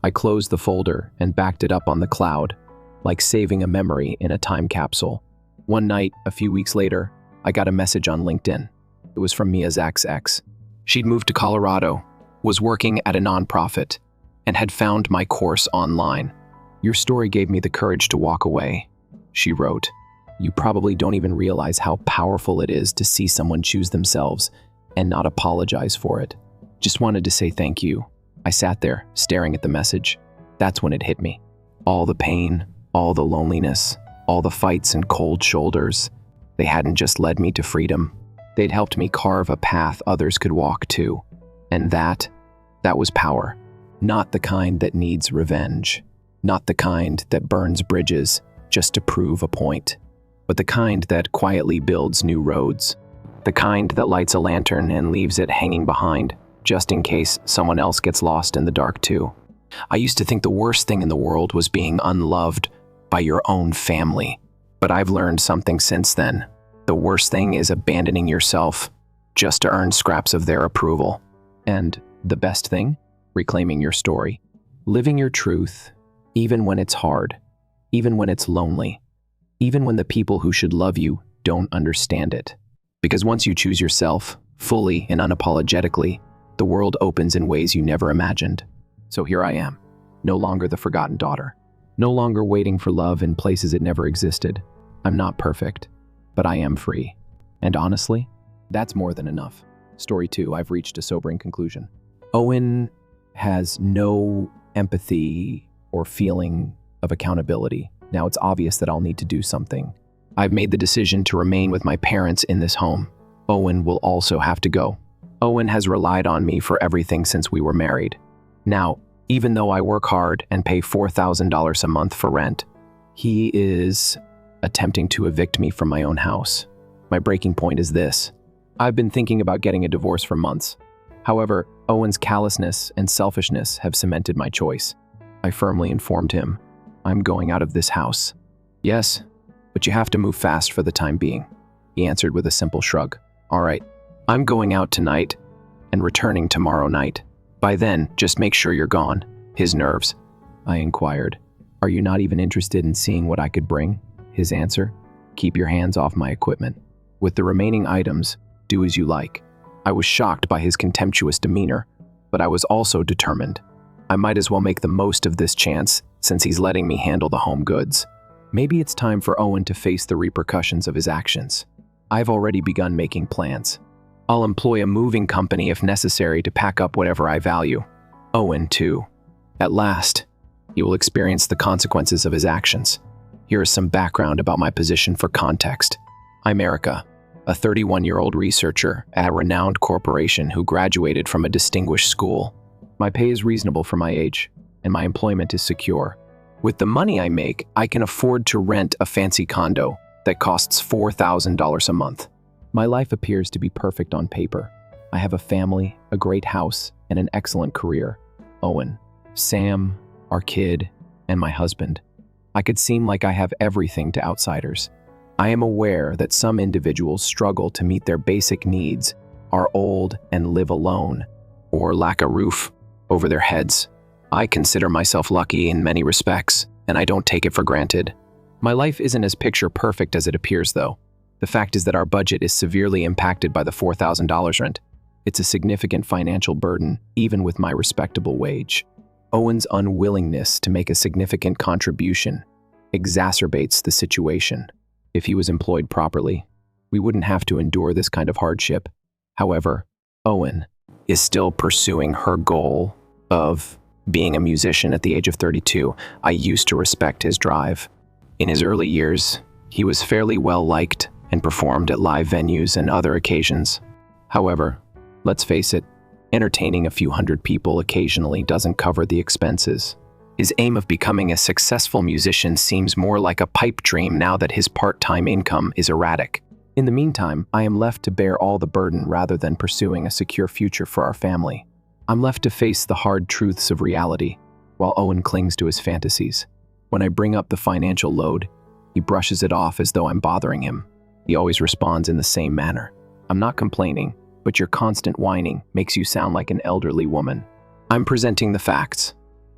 I closed the folder and backed it up on the cloud, like saving a memory in a time capsule. One night, a few weeks later, I got a message on LinkedIn. It was from Mia, Zach's ex. She'd moved to Colorado, was working at a nonprofit, and had found my course online. Your story gave me the courage to walk away, she wrote. You probably don't even realize how powerful it is to see someone choose themselves and not apologize for it. Just wanted to say thank you. I sat there, staring at the message. That's when it hit me. All the pain, all the loneliness, all the fights and cold shoulders. They hadn't just led me to freedom. They'd helped me carve a path others could walk too. And that was power. Not the kind that needs revenge. Not the kind that burns bridges just to prove a point. But the kind that quietly builds new roads. The kind that lights a lantern and leaves it hanging behind, just in case someone else gets lost in the dark too. I used to think the worst thing in the world was being unloved by your own family. But I've learned something since then. The worst thing is abandoning yourself just to earn scraps of their approval. And the best thing? Reclaiming your story. Living your truth, even when it's hard, even when it's lonely, even when the people who should love you don't understand it. Because once you choose yourself, fully and unapologetically, the world opens in ways you never imagined. So here I am, no longer the forgotten daughter, no longer waiting for love in places it never existed. I'm not perfect, but I am free. And honestly, that's more than enough. Story 2, I've reached a sobering conclusion. Owen has no empathy or feeling of accountability. Now it's obvious that I'll need to do something. I've made the decision to remain with my parents in this home. Owen will also have to go. Owen has relied on me for everything since we were married. Now, even though I work hard and pay $4,000 a month for rent, he is attempting to evict me from my own house. My breaking point is this. I've been thinking about getting a divorce for months. However, Owen's callousness and selfishness have cemented my choice. I firmly informed him, I'm going out of this house. Yes, but you have to move fast for the time being. He answered with a simple shrug. All right, I'm going out tonight and returning tomorrow night. By then, just make sure you're gone. His nerves. I inquired, are you not even interested in seeing what I could bring? His answer? Keep your hands off my equipment. With the remaining items, do as you like. I was shocked by his contemptuous demeanor, but I was also determined. I might as well make the most of this chance since he's letting me handle the home goods. Maybe it's time for Owen to face the repercussions of his actions. I've already begun making plans. I'll employ a moving company if necessary to pack up whatever I value. Owen, too. At last, he will experience the consequences of his actions. Here is some background about my position for context. I'm Erica, a 31-year-old researcher at a renowned corporation who graduated from a distinguished school. My pay is reasonable for my age, and my employment is secure. With the money I make, I can afford to rent a fancy condo that costs $4,000 a month. My life appears to be perfect on paper. I have a family, a great house, and an excellent career. Owen, Sam, our kid, and my husband. I could seem like I have everything to outsiders. I am aware that some individuals struggle to meet their basic needs, are old and live alone, or lack a roof over their heads. I consider myself lucky in many respects, and I don't take it for granted. My life isn't as picture perfect as it appears, though. The fact is that our budget is severely impacted by the $4,000 rent. It's a significant financial burden, even with my respectable wage. Owen's unwillingness to make a significant contribution exacerbates the situation. If he was employed properly, we wouldn't have to endure this kind of hardship. However, Owen is still pursuing her goal of being a musician at the age of 32. I used to respect his drive. In his early years, he was fairly well liked and performed at live venues and other occasions. However, let's face it, entertaining a few hundred people occasionally doesn't cover the expenses. His aim of becoming a successful musician seems more like a pipe dream now that his part-time income is erratic. In the meantime, I am left to bear all the burden rather than pursuing a secure future for our family. I'm left to face the hard truths of reality, while Owen clings to his fantasies. When I bring up the financial load, he brushes it off as though I'm bothering him. He always responds in the same manner. I'm not complaining, but your constant whining makes you sound like an elderly woman. I'm presenting the facts.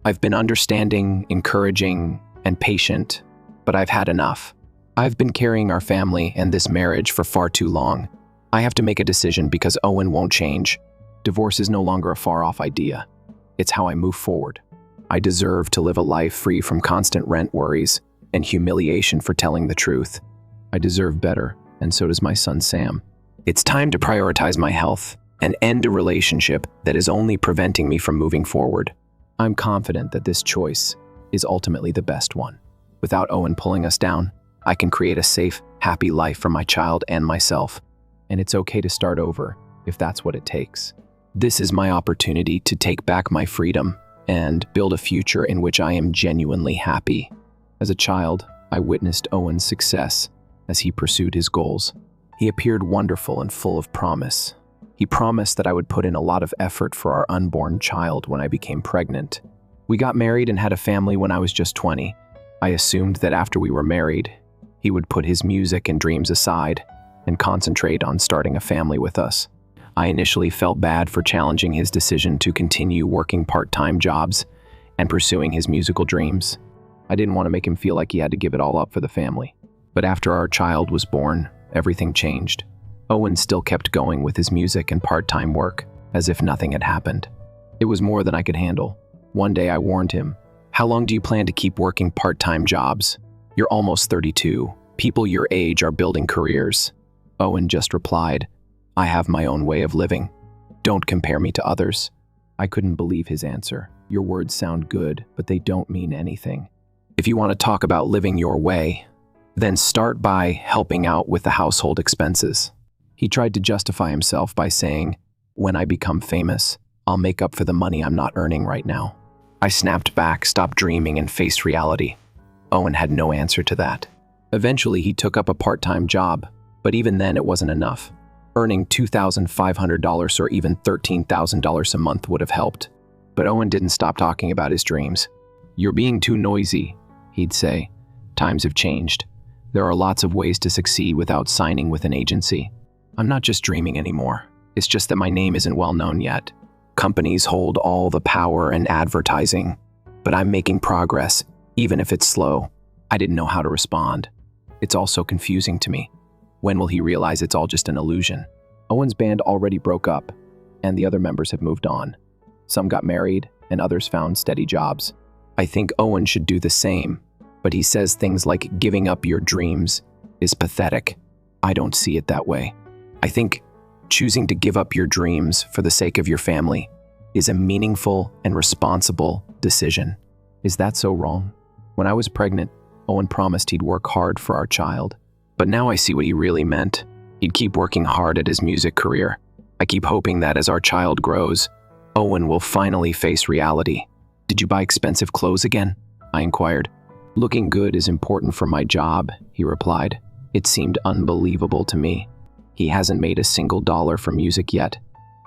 I've been understanding, encouraging, and patient, but I've had enough. I've been carrying our family and this marriage for far too long. I have to make a decision because Owen won't change. Divorce is no longer a far-off idea. It's how I move forward. I deserve to live a life free from constant rent worries and humiliation for telling the truth. I deserve better, and so does my son Sam. It's time to prioritize my health and end a relationship that is only preventing me from moving forward. I'm confident that this choice is ultimately the best one. Without Owen pulling us down, I can create a safe, happy life for my child and myself. And it's okay to start over if that's what it takes. This is my opportunity to take back my freedom and build a future in which I am genuinely happy. As a child, I witnessed Owen's success as he pursued his goals. He appeared wonderful and full of promise. He promised that I would put in a lot of effort for our unborn child when I became pregnant. We got married and had a family when I was just 20. I assumed that after we were married, he would put his music and dreams aside and concentrate on starting a family with us. I initially felt bad for challenging his decision to continue working part-time jobs and pursuing his musical dreams. I didn't want to make him feel like he had to give it all up for the family. But after our child was born, everything changed. Owen still kept going with his music and part-time work, as if nothing had happened. It was more than I could handle. One day I warned him, "How long do you plan to keep working part-time jobs? You're almost 32. People your age are building careers." Owen just replied, "I have my own way of living. Don't compare me to others." I couldn't believe his answer. "Your words sound good, but they don't mean anything. If you want to talk about living your way, then start by helping out with the household expenses." He tried to justify himself by saying, "When I become famous, I'll make up for the money I'm not earning right now." I snapped back, stopped dreaming, and faced reality. Owen had no answer to that. Eventually, he took up a part-time job, but even then it wasn't enough. Earning $2,500 or even $13,000 a month would have helped. But Owen didn't stop talking about his dreams. "You're being too noisy," he'd say. "Times have changed. There are lots of ways to succeed without signing with an agency. I'm not just dreaming anymore. It's just that my name isn't well known yet. Companies hold all the power and advertising, but I'm making progress, even if it's slow." I didn't know how to respond. It's all so confusing to me. When will he realize it's all just an illusion? Owen's band already broke up, and the other members have moved on. Some got married, and others found steady jobs. I think Owen should do the same, but he says things like giving up your dreams is pathetic. I don't see it that way. I think choosing to give up your dreams for the sake of your family is a meaningful and responsible decision. Is that so wrong? When I was pregnant, Owen promised he'd work hard for our child. But now I see what he really meant. He'd keep working hard at his music career. I keep hoping that as our child grows, Owen will finally face reality. Did you buy expensive clothes again? I inquired. Looking good is important for my job, he replied. It seemed unbelievable to me. He hasn't made a single dollar from music yet,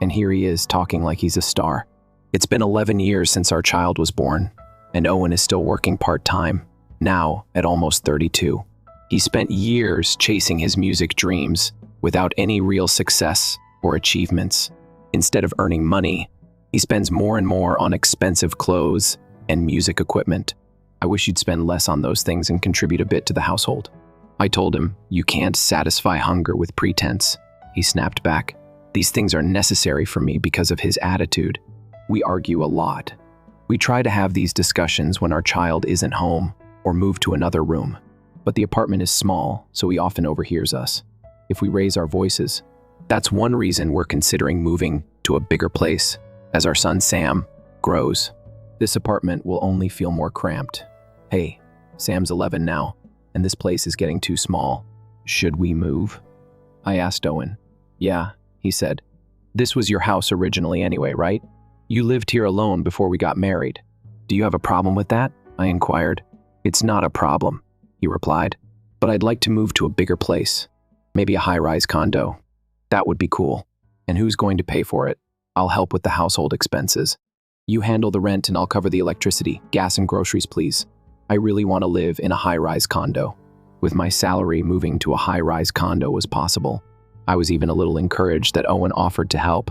and here he is talking like he's a star. It's been 11 years since our child was born, and Owen is still working part-time, now at almost 32. He spent years chasing his music dreams without any real success or achievements. Instead of earning money, he spends more and more on expensive clothes and music equipment. I wish you'd spend less on those things and contribute a bit to the household. I told him, you can't satisfy hunger with pretense. He snapped back. These things are necessary for me because of his attitude. We argue a lot. We try to have these discussions when our child isn't home or move to another room. But the apartment is small, so he often overhears us. If we raise our voices, that's one reason we're considering moving to a bigger place as our son Sam grows. This apartment will only feel more cramped. Hey, Sam's 11 now, and this place is getting too small. Should we move? I asked Owen. Yeah, he said. This was your house originally anyway, right? You lived here alone before we got married. Do you have a problem with that? I inquired. It's not a problem, he replied, but I'd like to move to a bigger place. Maybe a high-rise condo. That would be cool. And who's going to pay for it? I'll help with the household expenses. You handle the rent and I'll cover the electricity, gas, and groceries, please. I really want to live in a high-rise condo. With my salary, moving to a high-rise condo was possible. I was even a little encouraged that Owen offered to help,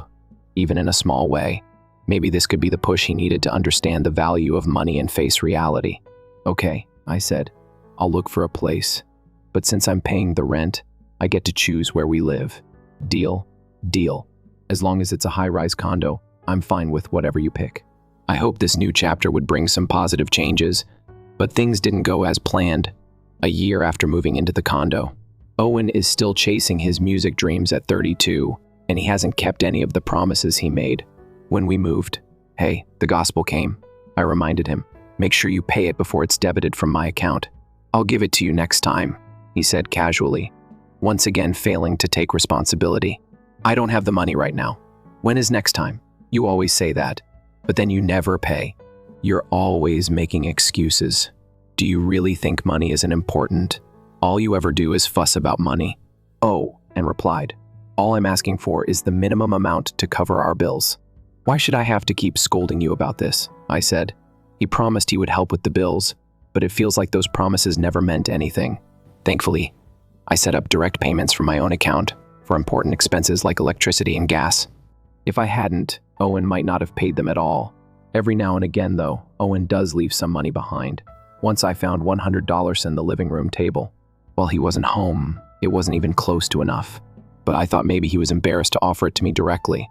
even in a small way. Maybe this could be the push he needed to understand the value of money and face reality. Okay, I said. I'll look for a place. But since I'm paying the rent, I get to choose where we live. Deal? Deal. As long as it's a high-rise condo, I'm fine with whatever you pick. I hope this new chapter would bring some positive changes, but things didn't go as planned. A year after moving into the condo, Owen is still chasing his music dreams at 32, and he hasn't kept any of the promises he made. When we moved, hey, the gospel came. I reminded him, make sure you pay it before it's debited from my account. I'll give it to you next time, he said casually, once again failing to take responsibility. I don't have the money right now. When is next time? You always say that, but then you never pay. You're always making excuses. Do you really think money isn't important? All you ever do is fuss about money. Oh, and replied, all I'm asking for is the minimum amount to cover our bills. Why should I have to keep scolding you about this? I said. He promised he would help with the bills, but it feels like those promises never meant anything. Thankfully, I set up direct payments from my own account for important expenses like electricity and gas. If I hadn't, Owen might not have paid them at all. Every now and again, though, Owen does leave some money behind. Once I found $100 in the living room table. While he wasn't home, it wasn't even close to enough. But I thought maybe he was embarrassed to offer it to me directly.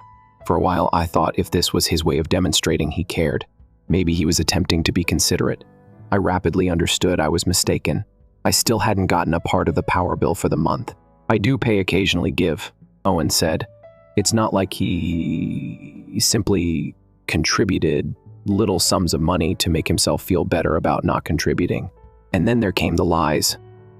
For a while, I thought if this was his way of demonstrating he cared, maybe he was attempting to be considerate. I rapidly understood I was mistaken. I still hadn't gotten a part of the power bill for the month. I do pay occasionally give, Owen said. It's not like he simply contributed little sums of money to make himself feel better about not contributing. And then there came the lies.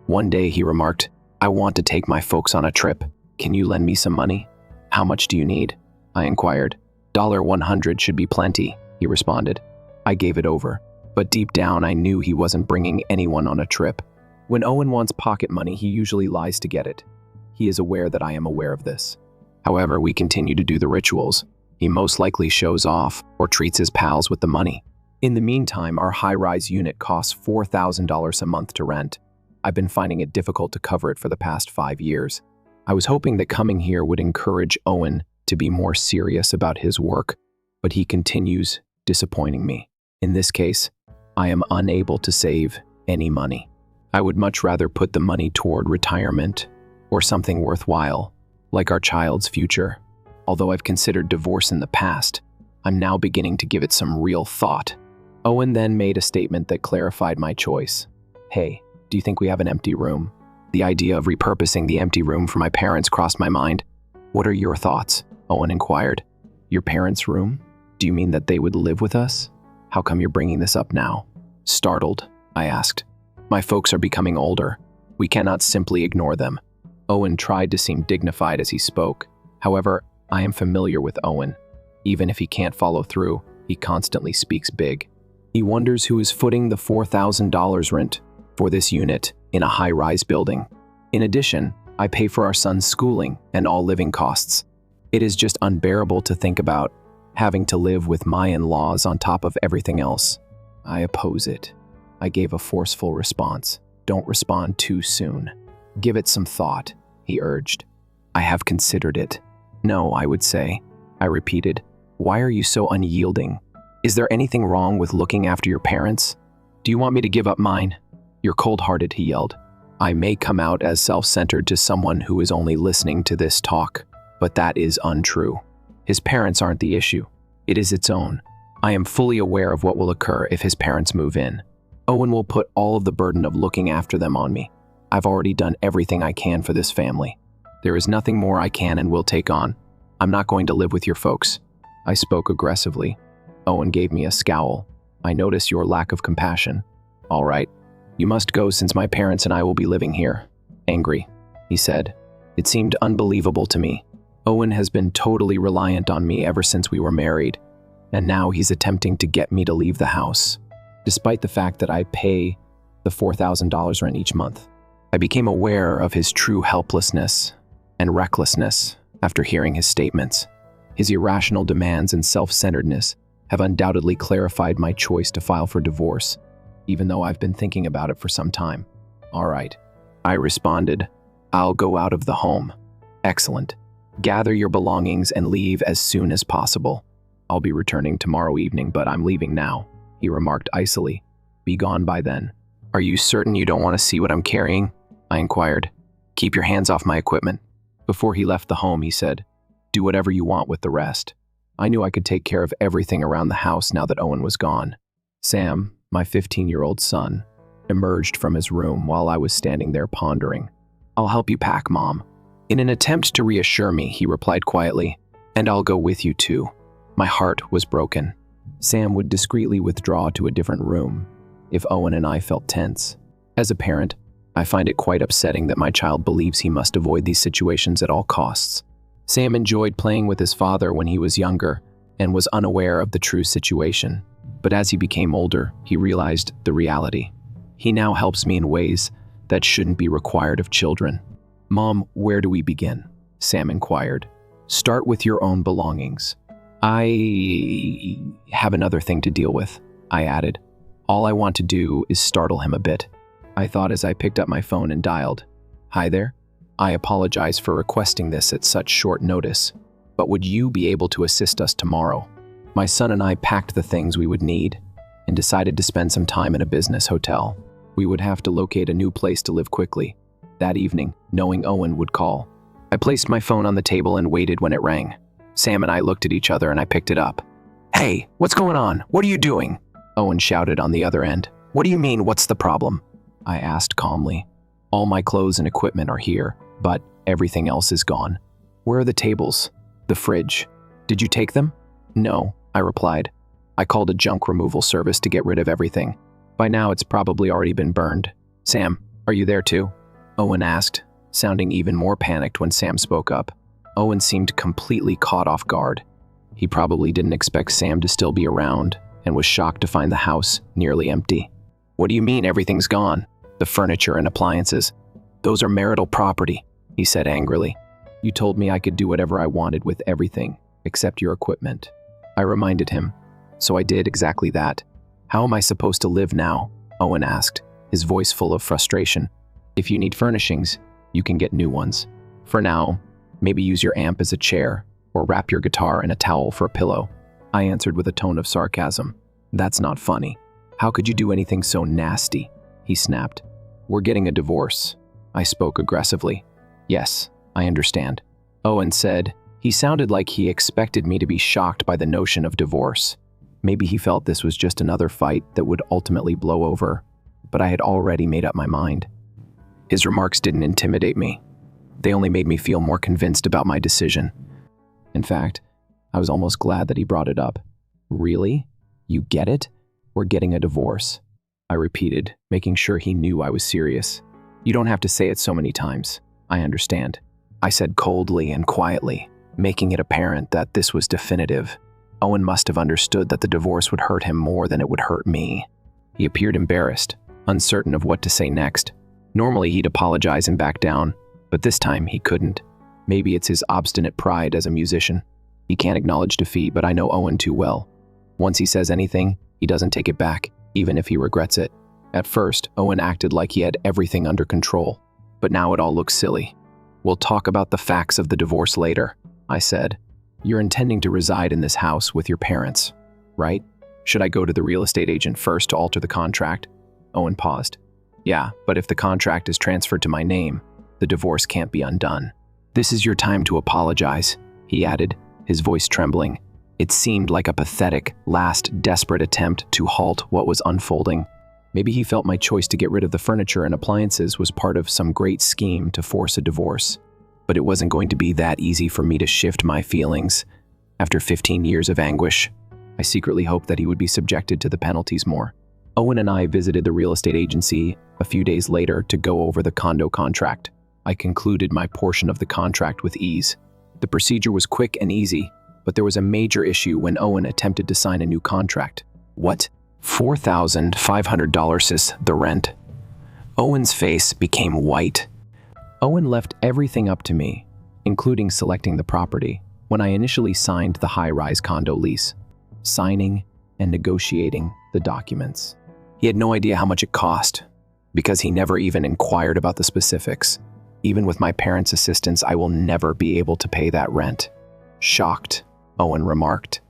One day he remarked, I want to take my folks on a trip. Can you lend me some money? How much do you need? I inquired. $100 should be plenty, he responded. I gave it over, but deep down I knew he wasn't bringing anyone on a trip. When Owen wants pocket money, he usually lies to get it. He is aware that I am aware of this. However, we continue to do the rituals. He most likely shows off or treats his pals with the money. In the meantime, our high-rise unit costs $4,000 a month to rent. I've been finding it difficult to cover it for the past 5 years. I was hoping that coming here would encourage Owen to be more serious about his work, but he continues disappointing me. In this case, I am unable to save any money. I would much rather put the money toward retirement or something worthwhile, like our child's future. Although I've considered divorce in the past, I'm now beginning to give it some real thought. Owen then made a statement that clarified my choice. Hey, do you think we have an empty room? The idea of repurposing the empty room for my parents crossed my mind. What are your thoughts? Owen inquired. Your parents' room? Do you mean that they would live with us? How come you're bringing this up now? Startled, I asked. My folks are becoming older. We cannot simply ignore them. Owen tried to seem dignified as he spoke. However, I am familiar with Owen. Even if he can't follow through, he constantly speaks big. He wonders who is footing the $4,000 rent for this unit in a high-rise building. In addition, I pay for our son's schooling and all living costs. It is just unbearable to think about having to live with my in-laws on top of everything else. I oppose it. I gave a forceful response. Don't respond too soon. Give it some thought, he urged. I have considered it. No, I would say, I repeated. Why are you so unyielding? Is there anything wrong with looking after your parents? Do you want me to give up mine? You're cold-hearted, he yelled. I may come out as self-centered to someone who is only listening to this talk, but that is untrue. His parents aren't the issue. It is its own. I am fully aware of what will occur if his parents move in. Owen will put all of the burden of looking after them on me. I've already done everything I can for this family. There is nothing more I can and will take on. I'm not going to live with your folks. I spoke aggressively. Owen gave me a scowl. I notice your lack of compassion. All right. You must go since my parents and I will be living here. Angry, he said. It seemed unbelievable to me. Owen has been totally reliant on me ever since we were married, and now he's attempting to get me to leave the house, despite the fact that I pay the $4,000 rent each month. I became aware of his true helplessness and recklessness after hearing his statements. His irrational demands and self-centeredness have undoubtedly clarified my choice to file for divorce, even though I've been thinking about it for some time. All right, I responded. I'll go out of the home. Excellent. Gather your belongings and leave as soon as possible. I'll be returning tomorrow evening, but I'm leaving now, he remarked icily. Be gone by then. Are you certain you don't want to see what I'm carrying? I inquired. Keep your hands off my equipment. Before he left the home, he said, do whatever you want with the rest. I knew I could take care of everything around the house now that Owen was gone. Sam, my 15-year-old son, emerged from his room while I was standing there pondering. I'll help you pack, Mom. In an attempt to reassure me, he replied quietly, and I'll go with you too. My heart was broken. Sam would discreetly withdraw to a different room if Owen and I felt tense. As a parent, I find it quite upsetting that my child believes he must avoid these situations at all costs. Sam enjoyed playing with his father when he was younger and was unaware of the true situation. But as he became older, he realized the reality. He now helps me in ways that shouldn't be required of children. Mom, where do we begin? Sam inquired. Start with your own belongings. I have another thing to deal with, I added. All I want to do is startle him a bit. I thought as I picked up my phone and dialed. Hi there. I apologize for requesting this at such short notice, but would you be able to assist us tomorrow? My son and I packed the things we would need and decided to spend some time in a business hotel. We would have to locate a new place to live quickly. That evening, knowing Owen would call. I placed my phone on the table and waited when it rang. Sam and I looked at each other and I picked it up. Hey, what's going on? What are you doing? Owen shouted on the other end. What do you mean, what's the problem? I asked calmly. All my clothes and equipment are here, but everything else is gone. Where are the tables? The fridge? Did you take them? No, I replied. I called a junk removal service to get rid of everything. By now it's probably already been burned. Sam, are you there too? Owen asked, sounding even more panicked when Sam spoke up. Owen seemed completely caught off guard. He probably didn't expect Sam to still be around and was shocked to find the house nearly empty. What do you mean everything's gone? The furniture and appliances. Those are marital property, he said angrily. You told me I could do whatever I wanted with everything, except your equipment. I reminded him. So I did exactly that. How am I supposed to live now? Owen asked, his voice full of frustration. If you need furnishings, you can get new ones. For now, maybe use your amp as a chair, or wrap your guitar in a towel for a pillow. I answered with a tone of sarcasm. That's not funny. How could you do anything so nasty? He snapped. We're getting a divorce. I spoke aggressively. Yes, I understand. Owen said. He sounded like he expected me to be shocked by the notion of divorce. Maybe he felt this was just another fight that would ultimately blow over, but I had already made up my mind. His remarks didn't intimidate me. They only made me feel more convinced about my decision. In fact, I was almost glad that he brought it up. Really? You get it? We're getting a divorce. I repeated, making sure he knew I was serious. You don't have to say it so many times. I understand. I said coldly and quietly, making it apparent that this was definitive. Owen must have understood that the divorce would hurt him more than it would hurt me. He appeared embarrassed, uncertain of what to say next. Normally he'd apologize and back down, but this time he couldn't. Maybe it's his obstinate pride as a musician. He can't acknowledge defeat, but I know Owen too well. Once he says anything, he doesn't take it back, even if he regrets it. At first, Owen acted like he had everything under control, but now it all looks silly. We'll talk about the facts of the divorce later, I said. You're intending to reside in this house with your parents, right? Should I go to the real estate agent first to alter the contract? Owen paused. Yeah, but if the contract is transferred to my name, the divorce can't be undone. This is your time to apologize, he added, his voice trembling. It seemed like a pathetic, last desperate attempt to halt what was unfolding. Maybe he felt my choice to get rid of the furniture and appliances was part of some great scheme to force a divorce. But it wasn't going to be that easy for me to shift my feelings. After 15 years of anguish, I secretly hoped that he would be subjected to the penalties more. Owen and I visited the real estate agency a few days later to go over the condo contract. I concluded my portion of the contract with ease. The procedure was quick and easy, but there was a major issue when Owen attempted to sign a new contract. What? $4,500 is the rent. Owen's face became white. Owen left everything up to me, including selecting the property, when I initially signed the high-rise condo lease, signing and negotiating the documents. He had no idea how much it cost, because he never even inquired about the specifics. Even with my parents' assistance, I will never be able to pay that rent. Shocked, Owen remarked.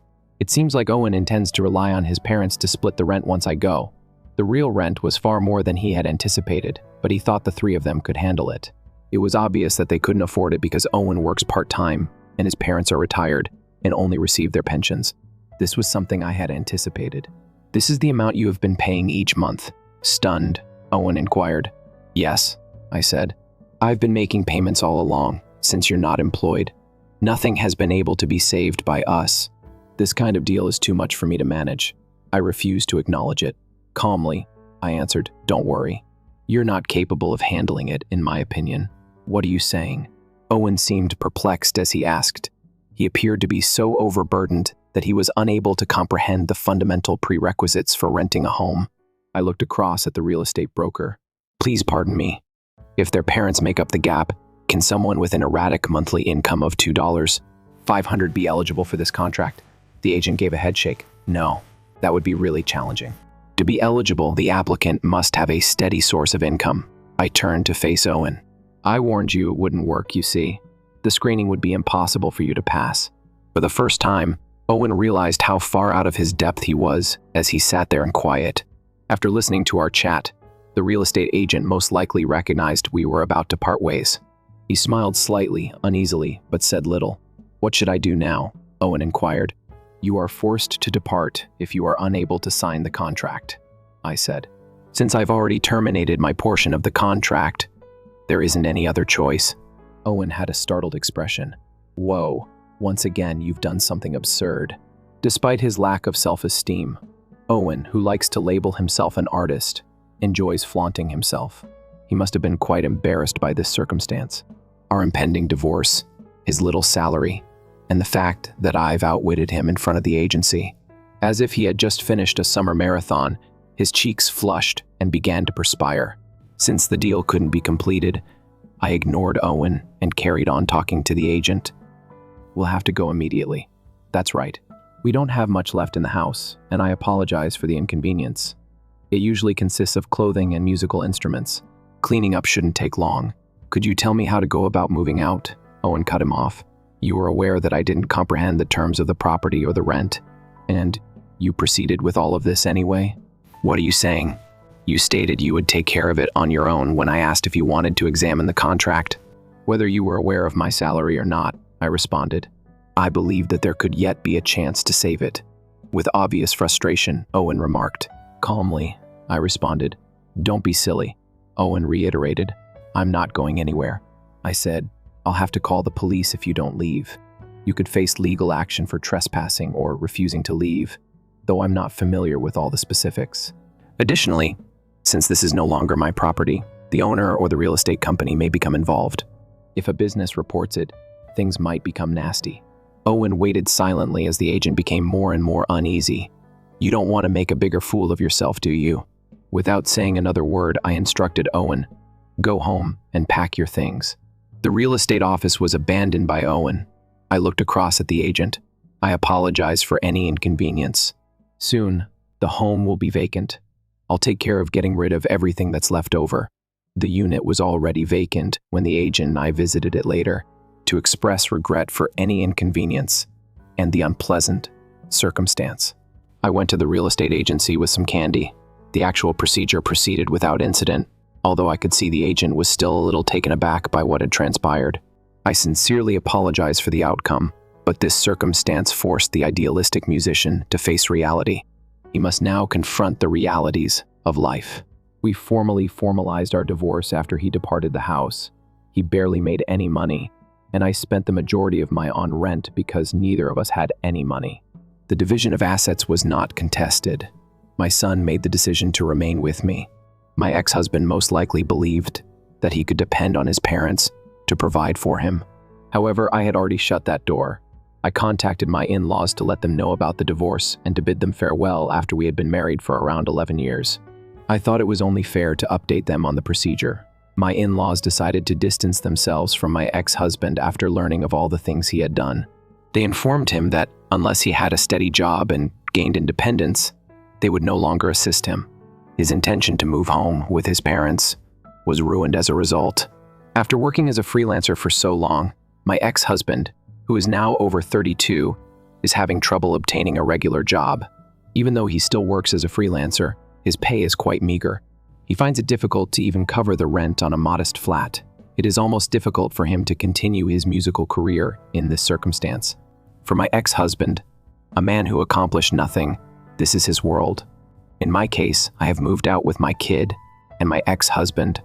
It seems like Owen intends to rely on his parents to split the rent once I go. The real rent was far more than he had anticipated, but he thought the three of them could handle it. It was obvious that they couldn't afford it because Owen works part-time and his parents are retired and only receive their pensions. This was something I had anticipated. This is the amount you have been paying each month. Stunned, Owen inquired. Yes, I said. I've been making payments all along, since you're not employed. Nothing has been able to be saved by us. This kind of deal is too much for me to manage. I refuse to acknowledge it. Calmly, I answered, don't worry. You're not capable of handling it, in my opinion. What are you saying? Owen seemed perplexed as he asked. He appeared to be so overburdened that he was unable to comprehend the fundamental prerequisites for renting a home. I looked across at the real estate broker. Please pardon me. If their parents make up the gap, can someone with an erratic monthly income of $2,500 be eligible for this contract? The agent gave a headshake. No, that would be really challenging. To be eligible, the applicant must have a steady source of income. I turned to face Owen. I warned you it wouldn't work, you see. The screening would be impossible for you to pass. For the first time, Owen realized how far out of his depth he was as he sat there in quiet. After listening to our chat, the real estate agent most likely recognized we were about to part ways. He smiled slightly, uneasily, but said little. What should I do now? Owen inquired. You are forced to depart if you are unable to sign the contract, I said. Since I've already terminated my portion of the contract, there isn't any other choice. Owen had a startled expression. Whoa, once again you've done something absurd. Despite his lack of self-esteem, Owen, who likes to label himself an artist, enjoys flaunting himself. He must have been quite embarrassed by this circumstance. Our impending divorce, his little salary, and the fact that I've outwitted him in front of the agency. As if he had just finished a summer marathon, his cheeks flushed and began to perspire. Since the deal couldn't be completed, I ignored Owen and carried on talking to the agent. We'll have to go immediately. That's right. We don't have much left in the house, and I apologize for the inconvenience. It usually consists of clothing and musical instruments. Cleaning up shouldn't take long. Could you tell me how to go about moving out? Owen cut him off. You were aware that I didn't comprehend the terms of the property or the rent, and you proceeded with all of this anyway? What are you saying? You stated you would take care of it on your own when I asked if you wanted to examine the contract. Whether you were aware of my salary or not, I responded. I believed that there could yet be a chance to save it. With obvious frustration, Owen remarked. Calmly, I responded. Don't be silly. Owen reiterated. I'm not going anywhere. I said, I'll have to call the police if you don't leave. You could face legal action for trespassing or refusing to leave, though I'm not familiar with all the specifics. Additionally, since this is no longer my property, the owner or the real estate company may become involved. If a business reports it, things might become nasty. Owen waited silently as the agent became more and more uneasy. You don't want to make a bigger fool of yourself, do you? Without saying another word, I instructed Owen, go home and pack your things. The real estate office was abandoned by Owen. I looked across at the agent. I apologize for any inconvenience. Soon, the home will be vacant. I'll take care of getting rid of everything that's left over. The unit was already vacant when the agent and I visited it later to express regret for any inconvenience and the unpleasant circumstance. I went to the real estate agency with some candy. The actual procedure proceeded without incident, although I could see the agent was still a little taken aback by what had transpired. I sincerely apologize for the outcome, but this circumstance forced the idealistic musician to face reality. He must now confront the realities of life. We formally formalized our divorce after he departed the house. He barely made any money, and I spent the majority of mine on rent because neither of us had any money. The division of assets was not contested. My son made the decision to remain with me. My ex-husband most likely believed that he could depend on his parents to provide for him. However, I had already shut that door. I contacted my in-laws to let them know about the divorce and to bid them farewell after we had been married for around 11 years. I thought it was only fair to update them on the procedure. My in-laws decided to distance themselves from my ex-husband after learning of all the things he had done. They informed him that unless he had a steady job and gained independence, they would no longer assist him. His intention to move home with his parents was ruined as a result. After working as a freelancer for so long, my ex-husband, who is now over 32, is having trouble obtaining a regular job. Even though he still works as a freelancer, his pay is quite meager. He finds it difficult to even cover the rent on a modest flat. It is almost difficult for him to continue his musical career in this circumstance. For my ex-husband, a man who accomplished nothing, this is his world. In my case, I have moved out with my kid and my ex-husband,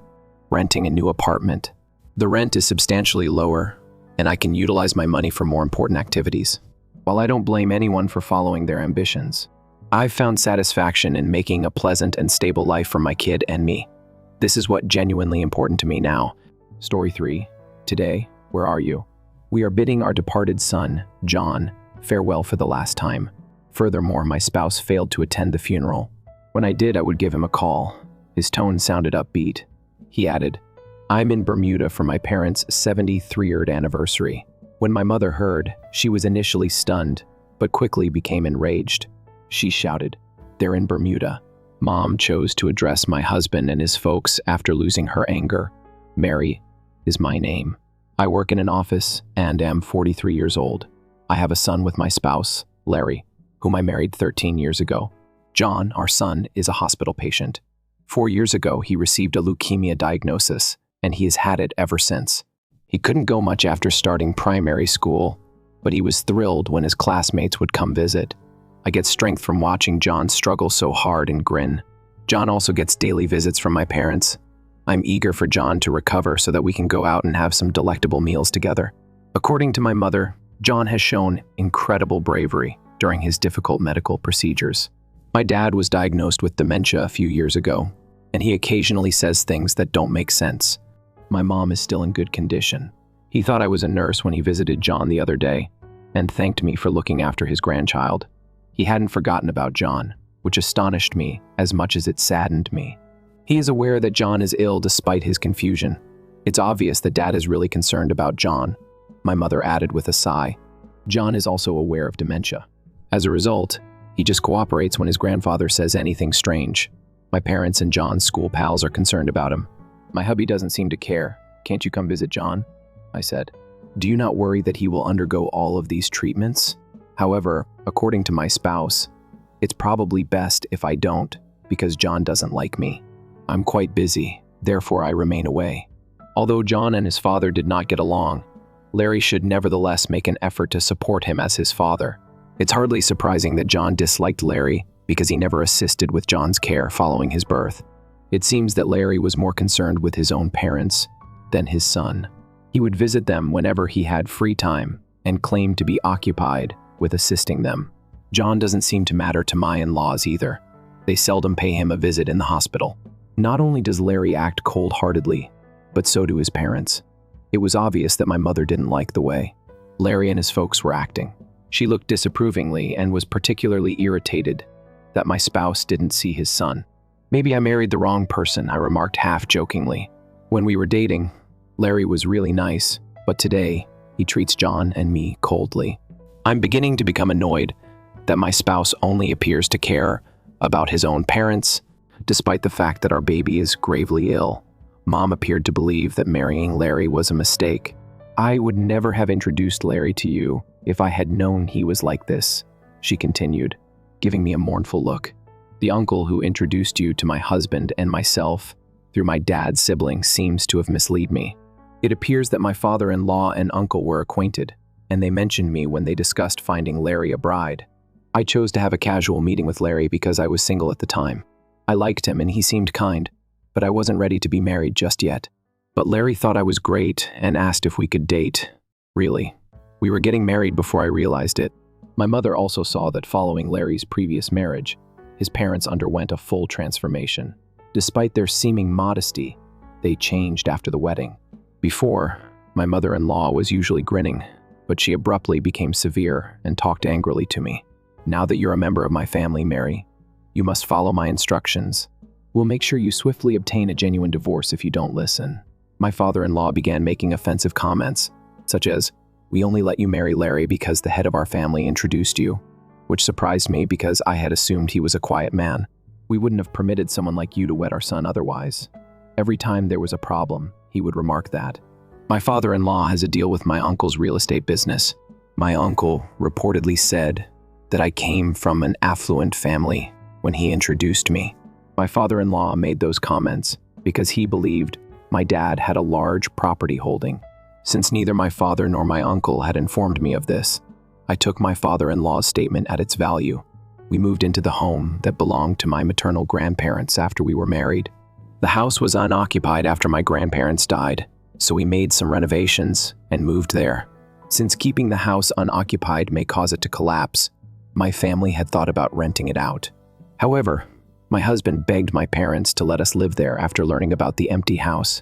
renting a new apartment. The rent is substantially lower, and I can utilize my money for more important activities. While I don't blame anyone for following their ambitions, I've found satisfaction in making a pleasant and stable life for my kid and me. This is what genuinely important to me now. Story 3. Today, where are you? We are bidding our departed son, John, farewell for the last time. Furthermore, my spouse failed to attend the funeral. When I did, I would give him a call. His tone sounded upbeat. He added, I'm in Bermuda for my parents' 73rd anniversary. When my mother heard, she was initially stunned, but quickly became enraged. She shouted, they're in Bermuda. Mom chose to address my husband and his folks after losing her anger. Mary is my name. I work in an office and am 43 years old. I have a son with my spouse, Larry, whom I married 13 years ago. John, our son, is a hospital patient. 4 years ago, he received a leukemia diagnosis, and he has had it ever since. He couldn't go much after starting primary school, but he was thrilled when his classmates would come visit. I get strength from watching John struggle so hard and grin. John also gets daily visits from my parents. I'm eager for John to recover so that we can go out and have some delectable meals together. According to my mother, John has shown incredible bravery during his difficult medical procedures. My dad was diagnosed with dementia a few years ago, and he occasionally says things that don't make sense. My mom is still in good condition. He thought I was a nurse when he visited John the other day, and thanked me for looking after his grandchild. He hadn't forgotten about John, which astonished me as much as it saddened me. He is aware that John is ill despite his confusion. It's obvious that Dad is really concerned about John, my mother added with a sigh. John is also aware of dementia. As a result, he just cooperates when his grandfather says anything strange. My parents and John's school pals are concerned about him. My hubby doesn't seem to care. Can't you come visit John? I said. Do you not worry that he will undergo all of these treatments? However, according to my spouse, it's probably best if I don't, because John doesn't like me. I'm quite busy, therefore I remain away. Although John and his father did not get along, Larry should nevertheless make an effort to support him as his father. It's hardly surprising that John disliked Larry because he never assisted with John's care following his birth. It seems that Larry was more concerned with his own parents than his son. He would visit them whenever he had free time and claimed to be occupied with assisting them. John doesn't seem to matter to my in-laws either. They seldom pay him a visit in the hospital. Not only does Larry act cold-heartedly, but so do his parents. It was obvious that my mother didn't like the way Larry and his folks were acting. She looked disapprovingly and was particularly irritated that my spouse didn't see his son. Maybe I married the wrong person, I remarked half-jokingly. When we were dating, Larry was really nice, but today, he treats John and me coldly. I'm beginning to become annoyed that my spouse only appears to care about his own parents, despite the fact that our baby is gravely ill. Mom appeared to believe that marrying Larry was a mistake. I would never have introduced Larry to you if I had known he was like this, she continued, giving me a mournful look. The uncle who introduced you to my husband and myself through my dad's sibling seems to have misled me. It appears that my father-in-law and uncle were acquainted, and they mentioned me when they discussed finding Larry a bride. I chose to have a casual meeting with Larry because I was single at the time. I liked him and he seemed kind, but I wasn't ready to be married just yet. But Larry thought I was great and asked if we could date. Really. We were getting married before I realized it. My mother also saw that following Larry's previous marriage, his parents underwent a full transformation. Despite their seeming modesty, they changed after the wedding. Before, my mother-in-law was usually grinning, but she abruptly became severe and talked angrily to me. Now that you're a member of my family, Mary, you must follow my instructions. We'll make sure you swiftly obtain a genuine divorce if you don't listen. My father-in-law began making offensive comments, such as, "We only let you marry Larry because the head of our family introduced you," which surprised me because I had assumed he was a quiet man. "We wouldn't have permitted someone like you to wed our son otherwise." Every time there was a problem, he would remark that. My father-in-law has a deal with my uncle's real estate business. My uncle reportedly said that I came from an affluent family when he introduced me. My father-in-law made those comments because he believed my dad had a large property holding. Since neither my father nor my uncle had informed me of this, I took my father-in-law's statement at its value. We moved into the home that belonged to my maternal grandparents after we were married. The house was unoccupied after my grandparents died, so we made some renovations and moved there. Since keeping the house unoccupied may cause it to collapse, my family had thought about renting it out. However, my husband begged my parents to let us live there after learning about the empty house,